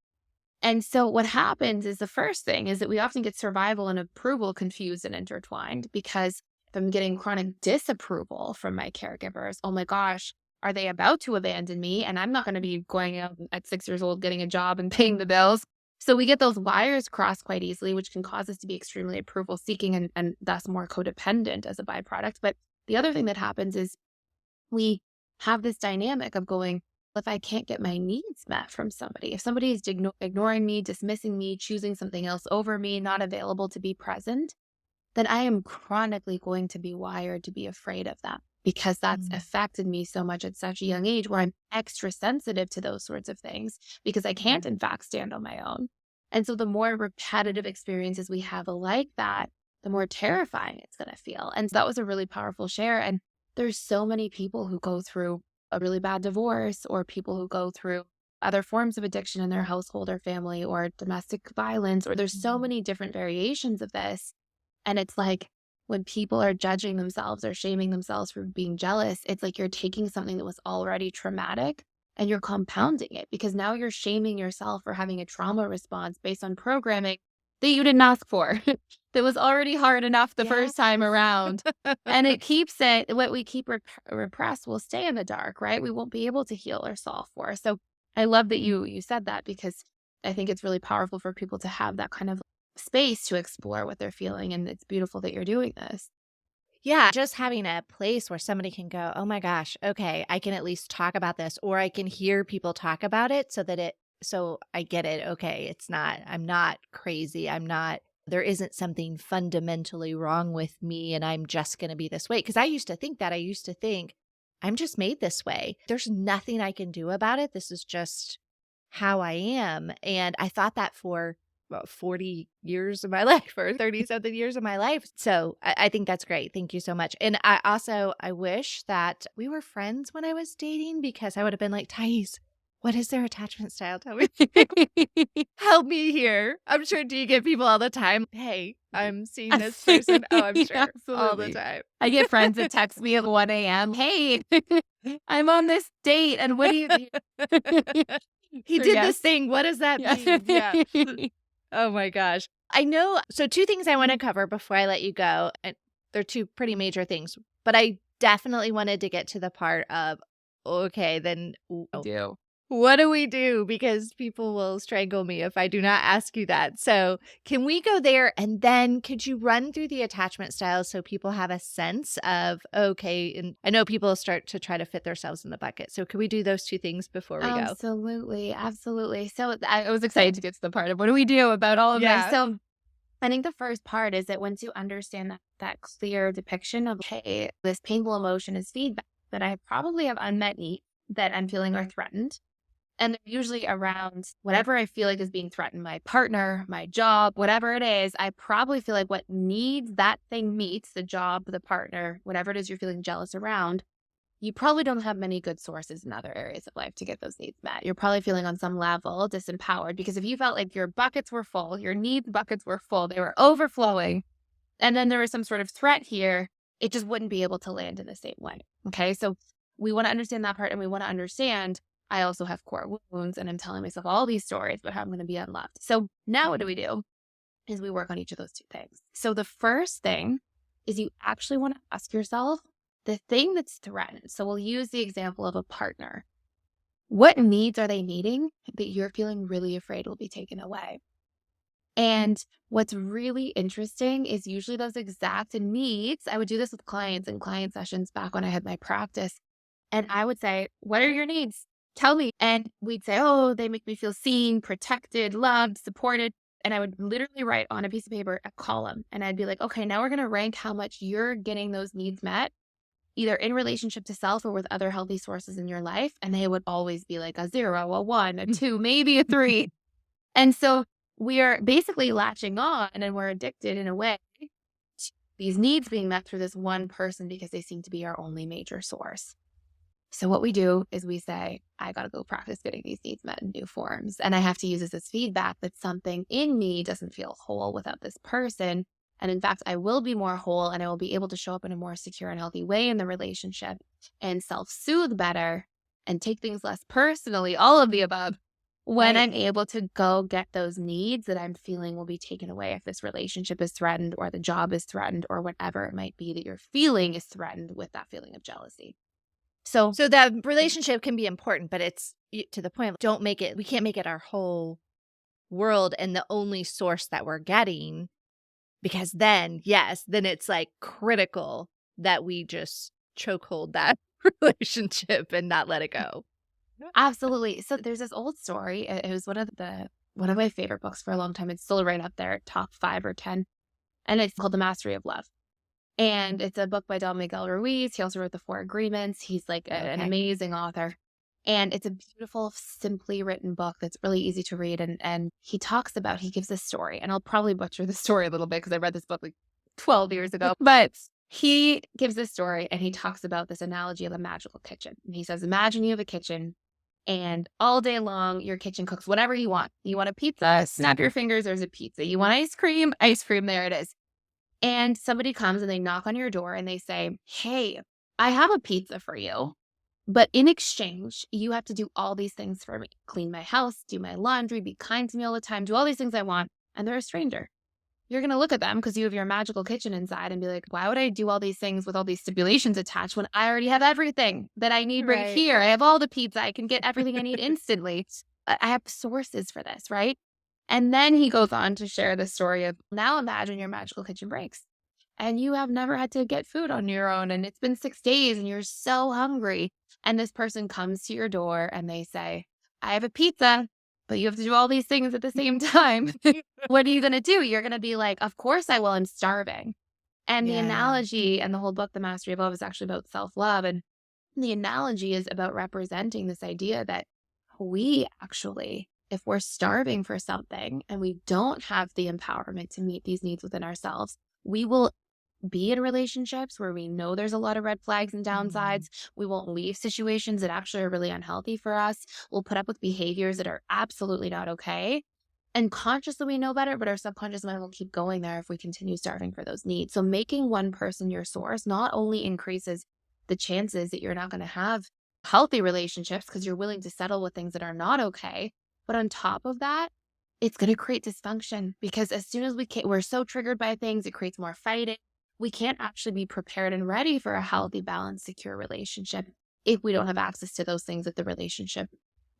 And so what happens is, the first thing is that we often get survival and approval confused and intertwined, because if I'm getting chronic disapproval from my caregivers, oh my gosh, are they about to abandon me? And I'm not going to be going out at 6 years old, getting a job and paying the bills. So we get those wires crossed quite easily, which can cause us to be extremely approval seeking and thus more codependent as a byproduct. But the other thing that happens is we have this dynamic of going, if I can't get my needs met from somebody, if somebody is ignoring me, dismissing me, choosing something else over me, not available to be present, then I am chronically going to be wired to be afraid of them, because that's affected me so much at such a young age, where I'm extra sensitive to those sorts of things because I can't, in fact, stand on my own. And so the more repetitive experiences we have like that, the more terrifying it's going to feel. And that was a really powerful share. And there's so many people who go through a really bad divorce, or people who go through other forms of addiction in their household or family, or domestic violence, or there's so many different variations of this. And it's like, when people are judging themselves or shaming themselves for being jealous, it's like you're taking something that was already traumatic and you're compounding it, because now you're shaming yourself for having a trauma response based on programming that you didn't ask for, that was already hard enough the first time around. And it keeps it, what we keep repressed will stay in the dark, right? We won't be able to heal or solve for. So I love that you said that, because I think it's really powerful for people to have that kind of space to explore what they're feeling. And it's beautiful that you're doing this. Yeah, just having a place where somebody can go, oh my gosh, okay, I can at least talk about this, or I can hear people talk about it, so I get it. Okay, I'm not crazy. There isn't something fundamentally wrong with me and I'm just going to be this way. Because I used to think that. I used to think I'm just made this way. There's nothing I can do about it. This is just how I am. And I thought that for about 40 years of my life, or 30 something years of my life. So I think that's great. Thank you so much. And I wish that we were friends when I was dating, because I would have been like, Thais, what is their attachment style? Tell me. Help me here. I'm sure, do you get people all the time? Hey, I'm seeing this person. Oh, I'm sure. All the time. I get friends that text me at 1 a.m. Hey, I'm on this date. And what do you He did this thing. What does that mean? Yeah. Oh my gosh. I know. So 2 things I want to cover before I let you go. And they're 2 pretty major things. But I definitely wanted to get to the part of, okay, then I do. what do we do? Because people will strangle me if I do not ask you that. So, can we go there? And then could you run through the attachment styles so people have a sense of, okay, and I know people start to try to fit themselves in the bucket. So, can we do those two things before we go? Absolutely, absolutely. So I was excited to get to the part of what do we do about all of this? Yeah. So I think the first part is that once you understand that clear depiction of, hey, this painful emotion is feedback that I probably have unmet needs that I'm feeling are threatened. And they're usually around whatever I feel like is being threatened, my partner, my job, whatever it is. I probably feel like what needs that thing meets, the job, the partner, whatever it is you're feeling jealous around, you probably don't have many good sources in other areas of life to get those needs met. You're probably feeling on some level disempowered, because if you felt like your buckets were full, your needs buckets were full, they were overflowing, and then there was some sort of threat here, it just wouldn't be able to land in the same way. Okay. So we want to understand that part, and we want to understand I also have core wounds, and I'm telling myself all these stories about how I'm going to be unloved. So now what do? Is we work on each of those two things. So the first thing is you actually want to ask yourself the thing that's threatened. So we'll use the example of a partner. What needs are they needing that you're feeling really afraid will be taken away? And what's really interesting is usually those exact needs. I would do this with clients in client sessions back when I had my practice. And I would say, what are your needs? Tell me. And we'd say, oh, they make me feel seen, protected, loved, supported. And I would literally write on a piece of paper a column. And I'd be like, okay, now we're going to rank how much you're getting those needs met, either in relationship to self or with other healthy sources in your life. And they would always be like a 0, a 1, a 2, maybe a 3. And so we are basically latching on, and we're addicted in a way to these needs being met through this one person because they seem to be our only major source. So what we do is we say, I got to go practice getting these needs met in new forms. And I have to use this as feedback that something in me doesn't feel whole without this person. And in fact, I will be more whole, and I will be able to show up in a more secure and healthy way in the relationship and self-soothe better and take things less personally, all of the above, when I'm able to go get those needs that I'm feeling will be taken away if this relationship is threatened or the job is threatened or whatever it might be that you're feeling is threatened with that feeling of jealousy. So that relationship can be important, but it's to the point, we can't make it our whole world and the only source that we're getting, because then it's like critical that we just chokehold that relationship and not let it go. absolutely. So there's this old story. It was one of my favorite books for a long time. It's still right up there, top 5 or 10. And it's called The Mastery of Love. And it's a book by Don Miguel Ruiz. He also wrote The 4 Agreements. He's like an amazing author. And it's a beautiful, simply written book that's really easy to read. And he gives this story, and I'll probably butcher the story a little bit because I read this book like 12 years ago. But he gives this story, and he talks about this analogy of a magical kitchen. And he says, imagine you have a kitchen, and all day long, your kitchen cooks whatever you want. You want a pizza, snap your fingers, there's a pizza. You want ice cream, there it is. And somebody comes and they knock on your door and they say, hey, I have a pizza for you, but in exchange, you have to do all these things for me. Clean my house, do my laundry, be kind to me all the time, do all these things I want. And they're a stranger. You're going to look at them because you have your magical kitchen inside and be like, why would I do all these things with all these stipulations attached when I already have everything that I need right here? I have all the pizza. I can get everything I need instantly. I have sources for this, right? And then he goes on to share the story of, now imagine your magical kitchen breaks and you have never had to get food on your own. And it's been 6 days and you're so hungry. And this person comes to your door and they say, I have a pizza, but you have to do all these things at the same time. What are you going to do? You're going to be like, of course I will. I'm starving. And the analogy and the whole book, The Mastery of Love, is actually about self-love. And the analogy is about representing this idea that we actually, if we're starving for something and we don't have the empowerment to meet these needs within ourselves, we will be in relationships where we know there's a lot of red flags and downsides. We won't leave situations that actually are really unhealthy for us. We'll put up with behaviors that are absolutely not okay. And consciously we know better, but our subconscious mind will keep going there if we continue starving for those needs. So making one person your source not only increases the chances that you're not going to have healthy relationships because you're willing to settle with things that are not okay, but on top of that, it's going to create dysfunction because as soon as we're so triggered by things, it creates more fighting, we can't actually be prepared and ready for a healthy, balanced, secure relationship if we don't have access to those things that the relationship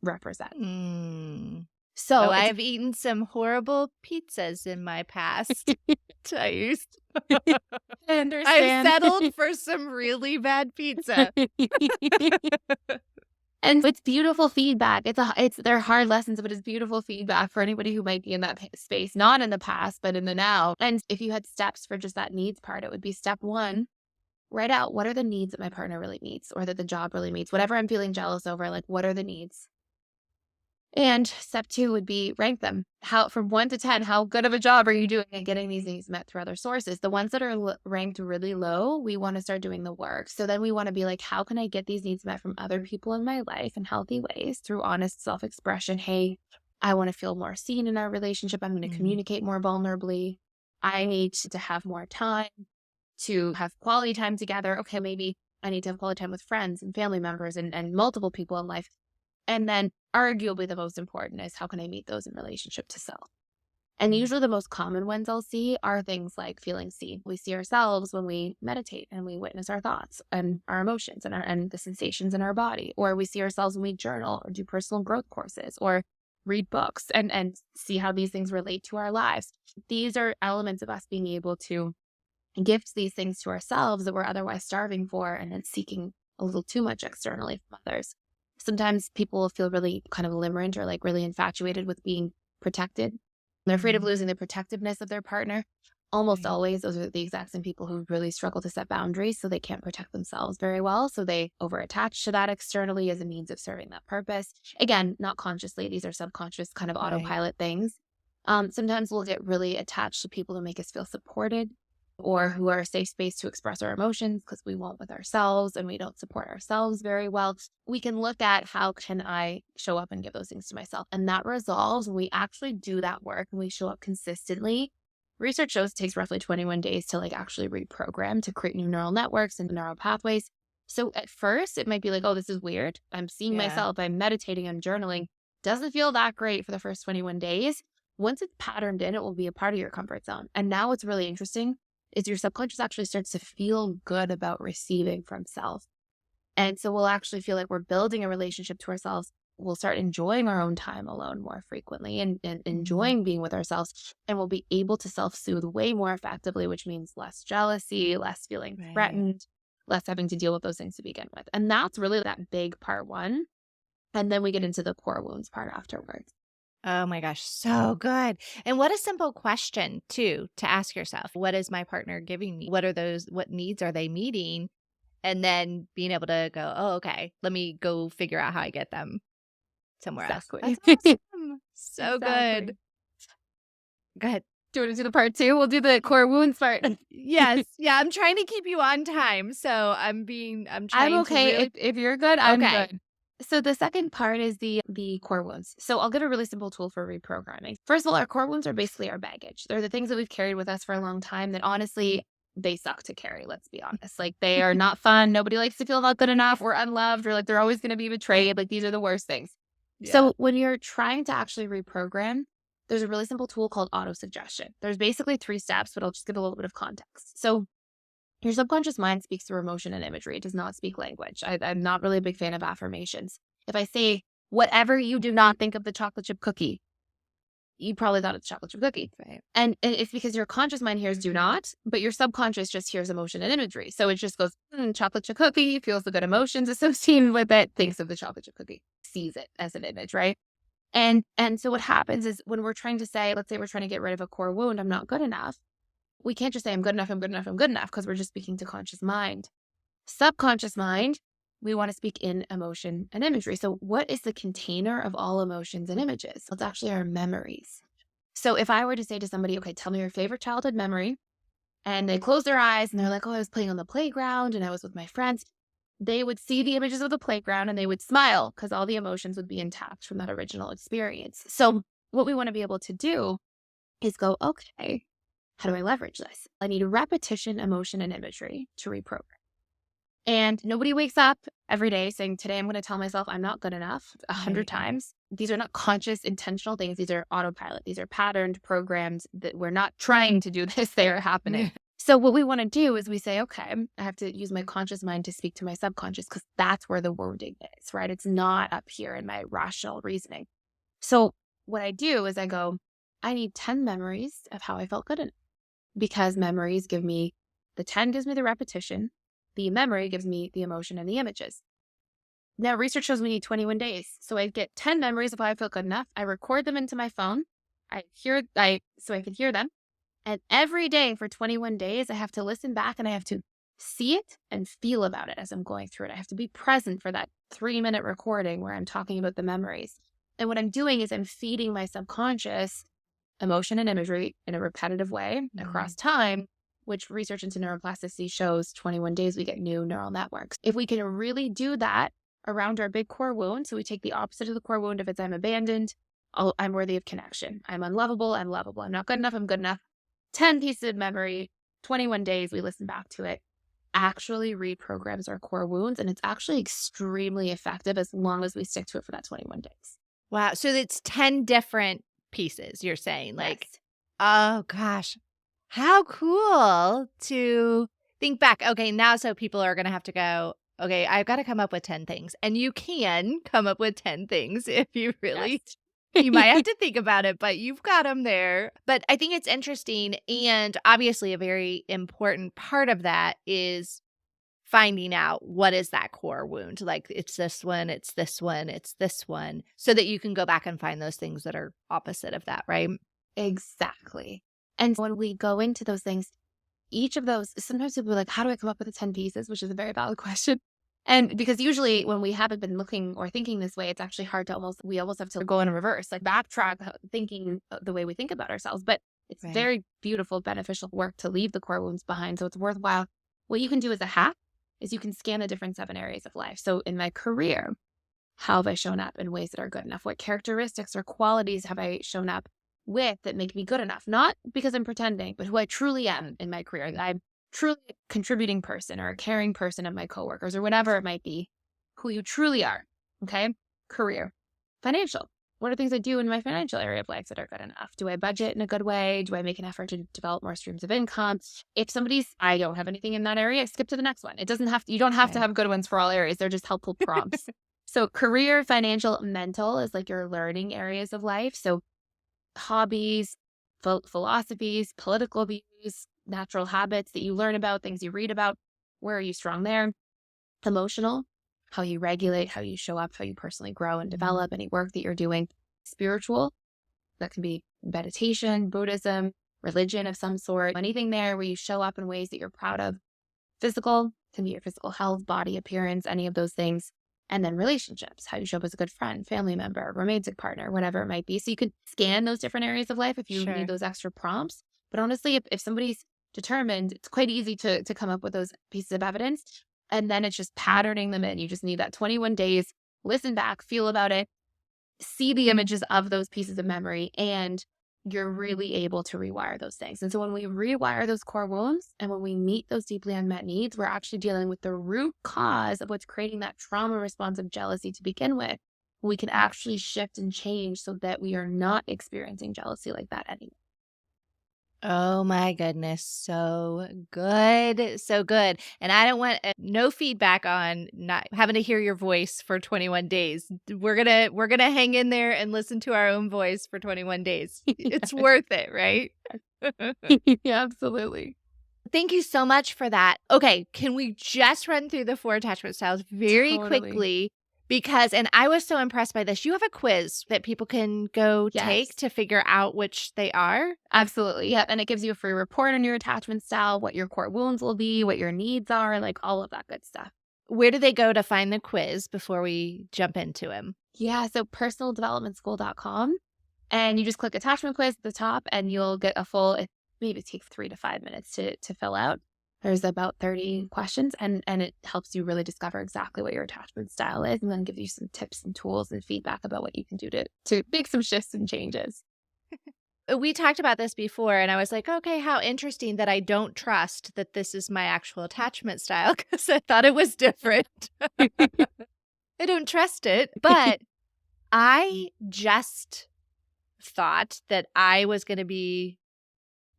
represents. Mm. Oh, So I it's have eaten some horrible pizzas in my past. I I I've understand. settled for some really bad pizza. And it's beautiful feedback. They're hard lessons, but it's beautiful feedback for anybody who might be in that space, not in the past, but in the now. And if you had steps for just that needs part, it would be step one, write out what are the needs that my partner really needs or that the job really needs, whatever I'm feeling jealous over, like what are the needs? And step two would be rank them. How from 1 to 10, how good of a job are you doing at getting these needs met through other sources? The ones that are ranked really low, we want to start doing the work. So then we want to be like, how can I get these needs met from other people in my life in healthy ways through honest self-expression? Hey, I want to feel more seen in our relationship. I'm going to Mm. communicate more vulnerably. I need to have more time to have quality time together. Okay, maybe I need to have quality time with friends and family members and multiple people in life. And then arguably the most important is how can I meet those in relationship to self? And Mm. usually the most common ones I'll see are things like feeling seen. We see ourselves when we meditate and we witness our thoughts and our emotions and the sensations in our body. Or we see ourselves when we journal or do personal growth courses or read books and see how these things relate to our lives. These are elements of us being able to gift these things to ourselves that we're otherwise starving for and then seeking a little too much externally from others. Sometimes people will feel really kind of limerent or like really infatuated with being protected. They're afraid of Mm. losing the protectiveness of their partner. Almost Right. always, those are the exact same people who really struggle to set boundaries, so they can't protect themselves very well. So they overattach to that externally as a means of serving that purpose. Again, not consciously, these are subconscious kind of Right. autopilot things. Sometimes we'll get really attached to people who make us feel supported or who are a safe space to express our emotions because we won't with ourselves and we don't support ourselves very well. We can look at how can I show up and give those things to myself. And that resolves when we actually do that work and we show up consistently. Research shows it takes roughly 21 days to like actually reprogram to create new neural networks and neural pathways. So at first it might be like, oh, this is weird. I'm seeing Yeah. myself, I'm meditating, I'm journaling. Doesn't feel that great for the first 21 days. Once it's patterned in, it will be a part of your comfort zone. And now what's really interesting is your subconscious actually starts to feel good about receiving from self. And so we'll actually feel like we're building a relationship to ourselves. We'll start enjoying our own time alone more frequently and Mm. enjoying being with ourselves. And we'll be able to self soothe way more effectively, which means less jealousy, less feeling Right. threatened, less having to deal with those things to begin with. And that's really that big part one. And then we get into the core wounds part afterwards. Oh my gosh, so good. And what a simple question too to ask yourself. What is my partner giving me? What needs are they meeting? And then being able to go, "Oh, okay. Let me go figure out how I get them somewhere else." Exactly. That's awesome. So good. Exactly. Go ahead. Do you want to do the part two? We'll do the core wounds part. Yes. Yeah, I'm trying to keep you on time, so I'm I'm trying to okay. really. If you're good, I'm Okay. good. So the second part is the core wounds. So I'll give a really simple tool for reprogramming. First of all, our core wounds are basically our baggage. They're the things that we've carried with us for a long time that honestly they suck to carry, let's be honest. Like they are not fun. Nobody likes to feel not good enough or unloved or like they're always going to be betrayed. Like these are the worst things. Yeah. So when you're trying to actually reprogram, there's a really simple tool called autosuggestion. There's basically 3 steps, but I'll just give a little bit of context. So your subconscious mind speaks through emotion and imagery. It does not speak language. I'm not really a big fan of affirmations. If I say, whatever you do not think of the chocolate chip cookie, you probably thought it's chocolate chip cookie. Right. And it's because your conscious mind hears do not, but your subconscious just hears emotion and imagery. So it just goes, chocolate chip cookie, feels the good emotions associated with it, thinks of the chocolate chip cookie, sees it as an image, right? And so what happens is when we're trying to say, let's say we're trying to get rid of a core wound, I'm not good enough. We can't just say I'm good enough, I'm good enough, I'm good enough, because we're just speaking to conscious mind. Subconscious mind, we want to speak in emotion and imagery. So what is the container of all emotions and images? It's actually our memories. So if I were to say to somebody, okay, tell me your favorite childhood memory, and they close their eyes and they're like, oh, I was playing on the playground and I was with my friends, they would see the images of the playground and they would smile because all the emotions would be intact from that original experience. So what we want to be able to do is go, okay, how do I leverage this? I need repetition, emotion, and imagery to reprogram. And nobody wakes up every day saying, today I'm going to tell myself I'm not good enough 100 Right. times. These are not conscious, intentional things. These are autopilot. These are patterned programs that we're not trying to do this. They are happening. So what we want to do is we say, okay, I have to use my conscious mind to speak to my subconscious because that's where the wounding is, right? It's not up here in my rational reasoning. So what I do is I go, I need 10 memories of how I felt good enough because memories give me, the 10 gives me the repetition. The memory gives me the emotion and the images. Now research shows we need 21 days. So I get 10 memories of how I felt good enough. I record them into my phone. So I can hear them. And every day for 21 days, I have to listen back and I have to see it and feel about it as I'm going through it. I have to be present for that 3-minute recording where I'm talking about the memories. And what I'm doing is I'm feeding my subconscious emotion and imagery in a repetitive way across time, which research into neuroplasticity shows 21 days we get new neural networks. If we can really do that around our big core wound, so we take the opposite of the core wound. If it's I'm abandoned, I'm worthy of connection. I'm unlovable, I'm lovable. I'm not good enough, I'm good enough. 10 pieces of memory, 21 days, we listen back to it, actually reprograms our core wounds. And it's actually extremely effective as long as we stick to it for that 21 days. Wow. So it's 10 different pieces, you're saying. Like, Yes. oh gosh, how cool to think back. Okay, now so people are going to have to go, okay, I've got to come up with 10 things. And you can come up with 10 things if you really, Yes. you might have to think about it, but you've got them there. But I think it's interesting. And obviously, a very important part of that is finding out what is that core wound. Like, it's this one, it's this one, it's this one, so that you can go back and find those things that are opposite of that, right? Exactly. And when we go into those things, each of those, sometimes people are like, how do I come up with the 10 pieces? Which is a very valid question. And because usually when we haven't been looking or thinking this way, it's actually hard to we almost have to go in reverse, like backtrack thinking the way we think about ourselves. But it's Right. very beautiful, beneficial work to leave the core wounds behind. So it's worthwhile. What you can do as a hack is you can scan the different 7 areas of life. So in my career, how have I shown up in ways that are good enough? What characteristics or qualities have I shown up with that make me good enough? Not because I'm pretending, but who I truly am in my career. That I'm truly a contributing person or a caring person of my coworkers or whatever it might be, who you truly are. Okay. Career. Financial. What are things I do in my financial area of life that are good enough? Do I budget in a good way? Do I make an effort to develop more streams of income? If I don't have anything in that area, skip to the next one. You don't have to have good ones for all areas. They're just helpful prompts. So career, financial, mental is like your learning areas of life. So hobbies, philosophies, political views, natural habits that you learn about, things you read about. Where are you strong there? Emotional, how you regulate, how you show up, how you personally grow and develop, any work that you're doing. Spiritual, that can be meditation, Buddhism, religion of some sort, anything there where you show up in ways that you're proud of. Physical can be your physical health, body appearance, any of those things. And then relationships, how you show up as a good friend, family member, romantic partner, whatever it might be. So you could scan those different areas of life if you Sure. need those extra prompts. But honestly, if somebody's determined, it's quite easy to come up with those pieces of evidence. And then it's just patterning them in. You just need that 21 days, listen back, feel about it, see the images of those pieces of memory, and you're really able to rewire those things. And so when we rewire those core wounds and when we meet those deeply unmet needs, we're actually dealing with the root cause of what's creating that trauma response of jealousy to begin with. We can actually shift and change so that we are not experiencing jealousy like that anymore. Oh my goodness. So good. So good. And I don't want no feedback on not having to hear your voice for 21 days. We're going to hang in there and listen to our own voice for 21 days. It's worth it, right? Yeah, absolutely. Thank you so much for that. Okay, can we just run through the 4 attachment styles very Totally. quickly? Because, and I was so impressed by this. You have a quiz that people can go take Yes. to figure out which they are. Absolutely. Yep. And it gives you a free report on your attachment style, what your core wounds will be, what your needs are, like all of that good stuff. Where do they go to find the quiz before we jump into him? Yeah. So personaldevelopmentschool.com. And you just click attachment quiz at the top and you'll get a full, it maybe takes 3 to 5 minutes to fill out. There's about 30 questions and it helps you really discover exactly what your attachment style is and then gives you some tips and tools and feedback about what you can do to make some shifts and changes. We talked about this before, and I was like, okay, how interesting that I don't trust that this is my actual attachment style because I thought it was different. I don't trust it, but I just thought that I was going to be,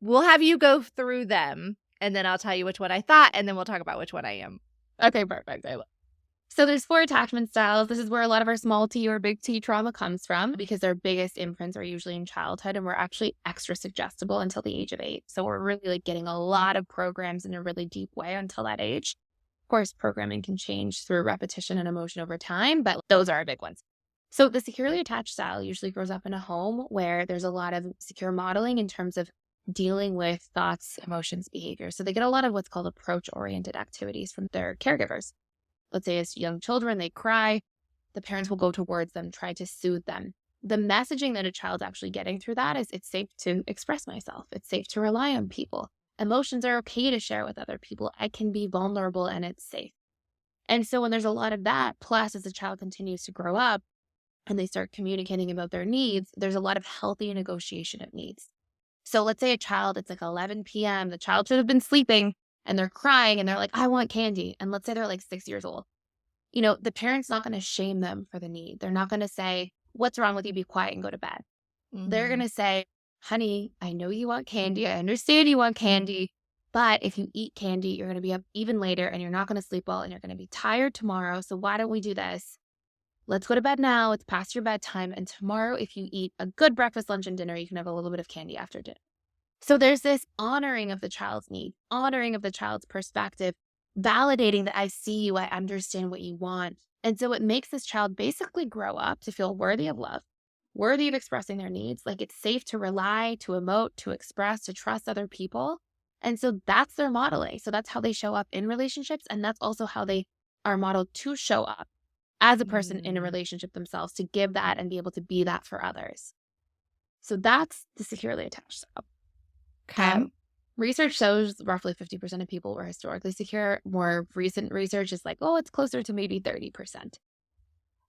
we'll have you go through them and then I'll tell you which one I thought, and then we'll talk about which one I am. Okay, perfect. I love. So there's 4 attachment styles. This is where a lot of our small T or big T trauma comes from because our biggest imprints are usually in childhood, and we're actually extra suggestible until the age of 8. So we're really like getting a lot of programs in a really deep way until that age. Of course, programming can change through repetition and emotion over time, but those are our big ones. So the securely attached style usually grows up in a home where there's a lot of secure modeling in terms of dealing with thoughts, emotions, behavior. So they get a lot of what's called approach-oriented activities from their caregivers. Let's say as young children, they cry, the parents will go towards them, try to soothe them. The messaging that a child's actually getting through that is it's safe to express myself. It's safe to rely on people. Emotions are okay to share with other people. I can be vulnerable and it's safe. And so when there's a lot of that, plus as the child continues to grow up and they start communicating about their needs, there's a lot of healthy negotiation of needs. So let's say a child, it's like 11 p.m., the child should have been sleeping and they're crying and they're like, I want candy. And let's say they're like 6 years old. The parent's not going to shame them for the need. They're not going to say, what's wrong with you? Be quiet and go to bed. They're going to say, honey, I know you want candy. I understand you want candy. But if you eat candy, you're going to be up even later and you're not going to sleep well and you're going to be tired tomorrow. So why don't we do this? Let's go to bed now. It's past your bedtime. And tomorrow, if you eat a good breakfast, lunch, and dinner, you can have a little bit of candy after dinner. So there's this honoring of the child's need, honoring of the child's perspective, validating that I see you, I understand what you want. And so it makes this child basically grow up to feel worthy of love, worthy of expressing their needs, like it's safe to rely, to emote, to express, to trust other people. And so that's their modeling. So that's how they show up in relationships. And that's also how they are modeled to show up as a person in a relationship themselves, to give that and be able to be that for others. So that's the securely attached style. Okay. Research shows roughly 50% of people were historically secure. More recent research is like, it's closer to maybe 30%.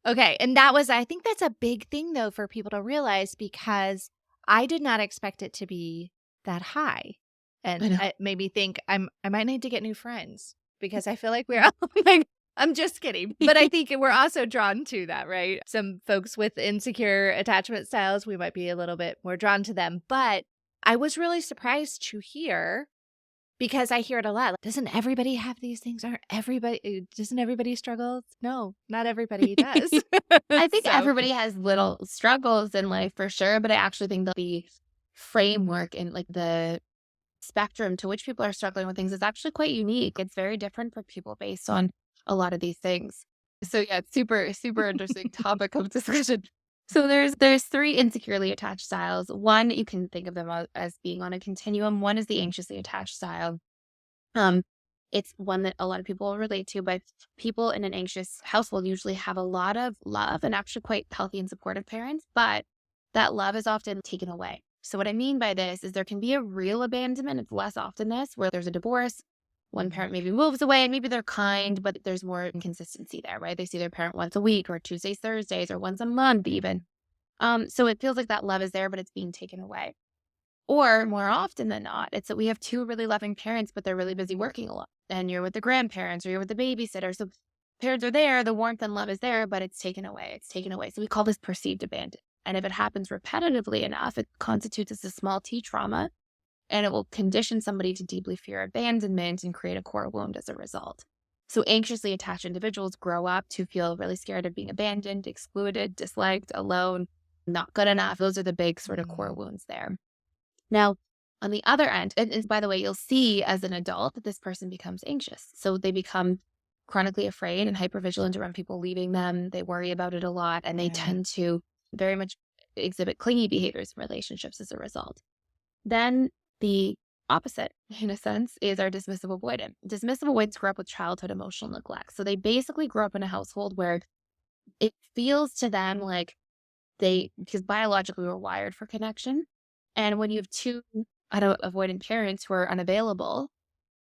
Okay. And I think that's a big thing though for people to realize, because I did not expect it to be that high. And it made me think I might need to get new friends, because I feel like we're all like, I'm just kidding. But I think we're also drawn to that, right? Some folks with insecure attachment styles, we might be a little bit more drawn to them. But I was really surprised to hear, because I hear it a lot. Like, doesn't everybody have these things? Doesn't everybody struggle? No, not everybody does. I think everybody has little struggles in life for sure. But I actually think the framework and like the spectrum to which people are struggling with things is actually quite unique. It's very different for people based on a lot of these things. So yeah, it's super, super interesting topic of discussion. So there's 3 insecurely attached styles. One, you can think of them as being on a continuum. One is the anxiously attached style. It's one that a lot of people will relate to, but people in an anxious household usually have a lot of love and actually quite healthy and supportive parents, but that love is often taken away. So what I mean by this is there can be a real abandonment. It's less often this, where there's a divorce. One parent maybe moves away and maybe they're kind, but there's more inconsistency there, right? They see their parent once a week or Tuesdays, Thursdays, or once a month even. So it feels like that love is there, but it's being taken away. Or more often than not, it's that we have 2 really loving parents, but they're really busy working a lot. And you're with the grandparents or you're with the babysitter. So parents are there, the warmth and love is there, but it's taken away. It's taken away. So we call this perceived abandonment. And if it happens repetitively enough, it constitutes as a small T trauma. And it will condition somebody to deeply fear abandonment and create a core wound as a result. So anxiously attached individuals grow up to feel really scared of being abandoned, excluded, disliked, alone, not good enough. Those are the big sort of core wounds there. Now, on the other end, and by the way, you'll see as an adult that this person becomes anxious. So they become chronically afraid and hypervigilant around people leaving them. They worry about it a lot, and they tend to very much exhibit clingy behaviors in relationships as a result. Then the opposite, in a sense, is our dismissive avoidant. Dismissive avoidants grow up with childhood emotional neglect. So they basically grow up in a household where it feels to them like because biologically we're wired for connection. And when you have 2 avoidant parents who are unavailable,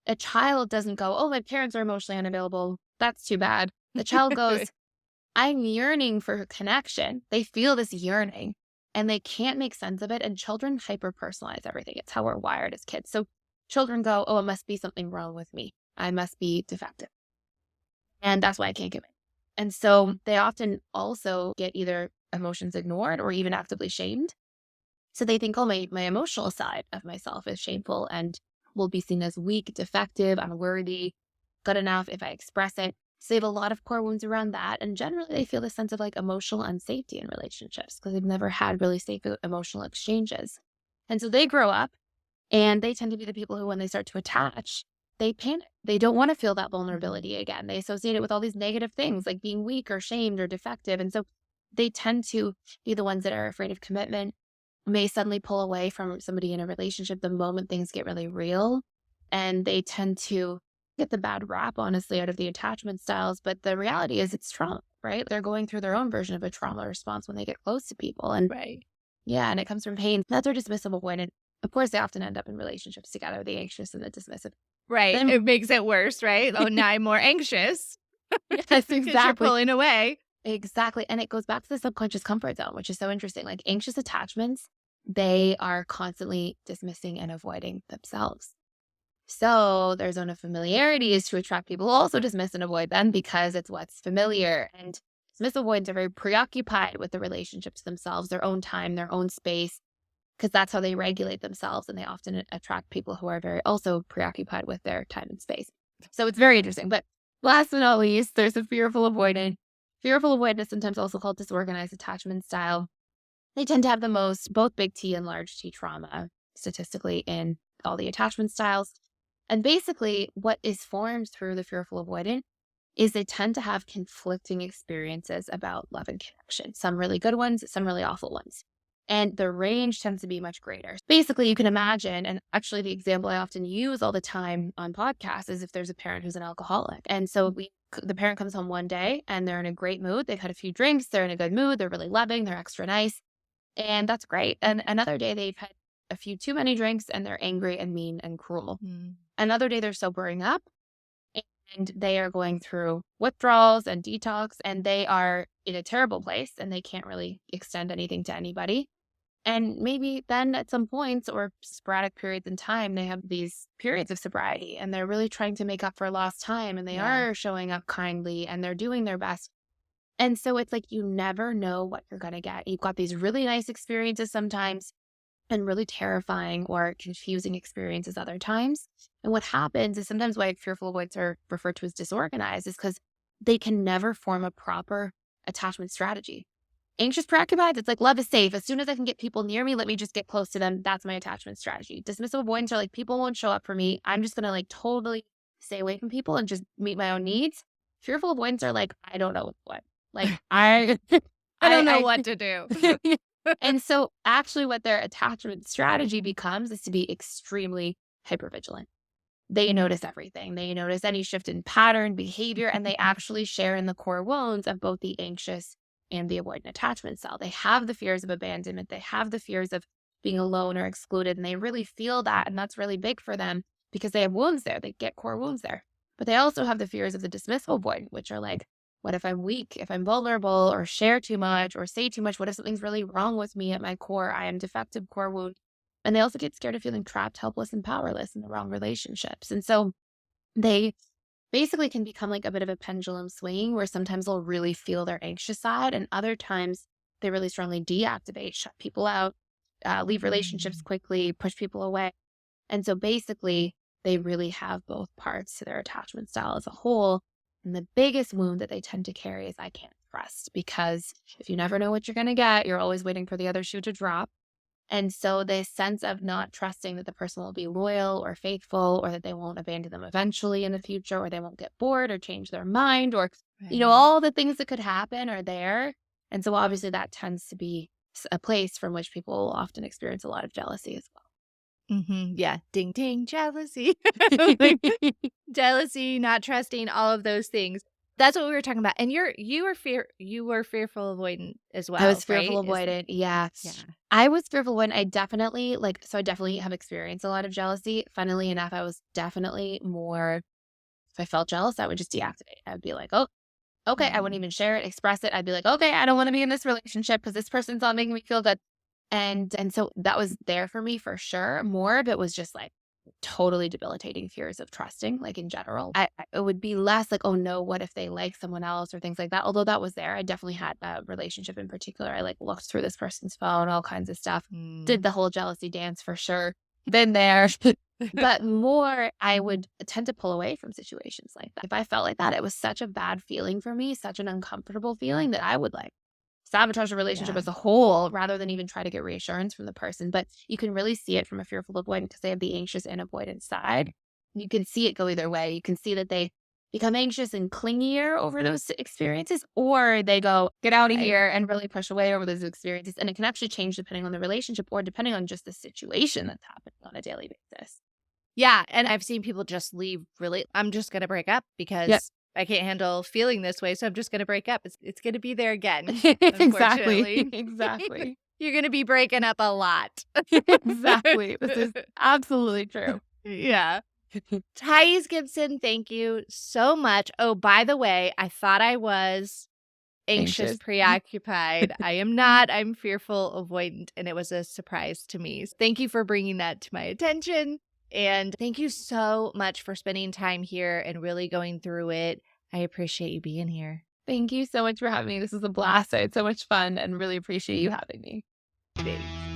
a child doesn't go, oh, my parents are emotionally unavailable. That's too bad. The child goes, I'm yearning for connection. They feel this yearning. And they can't make sense of it. And children hyper-personalize everything. It's how we're wired as kids. So children go, it must be something wrong with me. I must be defective. And that's why I can't give it. And so they often also get either emotions ignored or even actively shamed. So they think, my emotional side of myself is shameful and will be seen as weak, defective, unworthy, good enough if I express it. So they have a lot of core wounds around that. And generally, they feel a sense of like emotional unsafety in relationships because they've never had really safe emotional exchanges. And so they grow up and they tend to be the people who, when they start to attach, they panic. They don't want to feel that vulnerability again. They associate it with all these negative things like being weak or shamed or defective. And so they tend to be the ones that are afraid of commitment, may suddenly pull away from somebody in a relationship the moment things get really real. And they tend to get the bad rap, honestly, out of the attachment styles. But the reality is it's trauma, right? They're going through their own version of a trauma response when they get close to people. And Right. yeah, and it comes from pain. That's our dismissive avoidant. Of course, they often end up in relationships together, the anxious and the dismissive. Right. Then, It makes it worse, right? Oh, now I'm more anxious yes, because you're exactly. pulling away. Exactly. And it goes back to the subconscious comfort zone, which is so interesting. Like anxious attachments, they are constantly dismissing and avoiding themselves. So their zone of familiarity is to attract people who also dismiss and avoid them because it's what's familiar. And dismiss avoidants are very preoccupied with the relationship to themselves, their own time, their own space, because that's how they regulate themselves. And they often attract people who are very also preoccupied with their time and space. So it's very interesting. But last but not least, there's a fearful avoidant. Fearful avoidant is sometimes also called disorganized attachment style. They tend to have the most, both big T and large T trauma statistically in all the attachment styles. And basically, what is formed through the fearful avoidant is they tend to have conflicting experiences about love and connection. Some really good ones, some really awful ones. And the range tends to be much greater. Basically, you can imagine, and actually the example I often use all the time on podcasts is if there's a parent who's an alcoholic. And so the parent comes home one day and they're in a great mood. They've had a few drinks. They're in a good mood. They're really loving. They're extra nice. And that's great. And another day they've had a few too many drinks and they're angry and mean and cruel. Another day they're sobering up and they are going through withdrawals and detox and they are in a terrible place and they can't really extend anything to anybody. And maybe then at some points or sporadic periods in time, they have these periods of sobriety and they're really trying to make up for lost time and they are showing up kindly and they're doing their best. And so it's like you never know what you're going to get. You've got these really nice experiences sometimes and really terrifying or confusing experiences other times. And what happens is sometimes why fearful avoidants are referred to as disorganized is because they can never form a proper attachment strategy. Anxious preoccupied, it's like love is safe. As soon as I can get people near me, let me just get close to them. That's my attachment strategy. Dismissive avoidants are like, people won't show up for me. I'm just going to like totally stay away from people and just meet my own needs. Fearful avoidants are like, I don't know what. Like I don't know what to do. And so actually what their attachment strategy becomes is to be extremely hypervigilant. They notice everything. They notice any shift in pattern, behavior, and they actually share in the core wounds of both the anxious and the avoidant attachment style. They have the fears of abandonment. They have the fears of being alone or excluded, and they really feel that. And that's really big for them because they have wounds there. They get core wounds there. But they also have the fears of the dismissal avoidant, which are like, what if I'm weak, if I'm vulnerable, or share too much, or say too much? What if something's really wrong with me at my core? I am defective core wound. And they also get scared of feeling trapped, helpless, and powerless in the wrong relationships. And so they basically can become like a bit of a pendulum swinging where sometimes they'll really feel their anxious side and other times they really strongly deactivate, shut people out, leave relationships quickly, push people away. And so basically they really have both parts to their attachment style as a whole. And the biggest wound that they tend to carry is I can't trust, because if you never know what you're going to get, you're always waiting for the other shoe to drop. And so this sense of not trusting that the person will be loyal or faithful or that they won't abandon them eventually in the future or they won't get bored or change their mind or, all the things that could happen are there. And so obviously that tends to be a place from which people often experience a lot of jealousy as well. Yeah. Ding, ding, jealousy. Jealousy, not trusting, all of those things. That's what we were talking about. And you were fearful avoidant as well. I was fearful right? avoidant. Yeah. I was fearful avoidant. I definitely have experienced a lot of jealousy. Funnily enough, I was definitely more, if I felt jealous, I would just deactivate. I would be like, oh, okay. I wouldn't even share it, express it. I'd be like, okay, I don't want to be in this relationship because this person's not making me feel good. And so that was there for me for sure. More of it was just like totally debilitating fears of trusting, like in general. It would be less like, oh no, what if they like someone else or things like that. Although that was there. I definitely had a relationship in particular. I like looked through this person's phone, all kinds of stuff. Did the whole jealousy dance for sure. Been there. But more, I would tend to pull away from situations like that. If I felt like that, it was such a bad feeling for me, such an uncomfortable feeling that I would like sabotage a relationship Yeah. as a whole rather than even try to get reassurance from the person. But you can really see it from a fearful avoidant because they have the anxious and avoidant side. You can see it go either way. You can see that they become anxious and clingier over those experiences, or they go, get out of Right. here and really push away over those experiences. And it can actually change depending on the relationship or depending on just the situation that's happening on a daily basis. Yeah, and I've seen people just leave really, "I'm just gonna break up Yep. because I can't handle feeling this way, so I'm just gonna break up." It's gonna be there again, Exactly. unfortunately. Exactly. You're gonna be breaking up a lot. Exactly. This is absolutely true. Yeah. Thais Gibson, thank you so much. Oh, by the way, I thought I was anxious, Anxious. preoccupied. I am not. I'm fearful, avoidant, and it was a surprise to me. So thank you for bringing that to my attention. And thank you so much for spending time here and really going through it. I appreciate you being here. Thank you so much for having me. This was a blast. I had so much fun and really appreciate you having me. Thanks.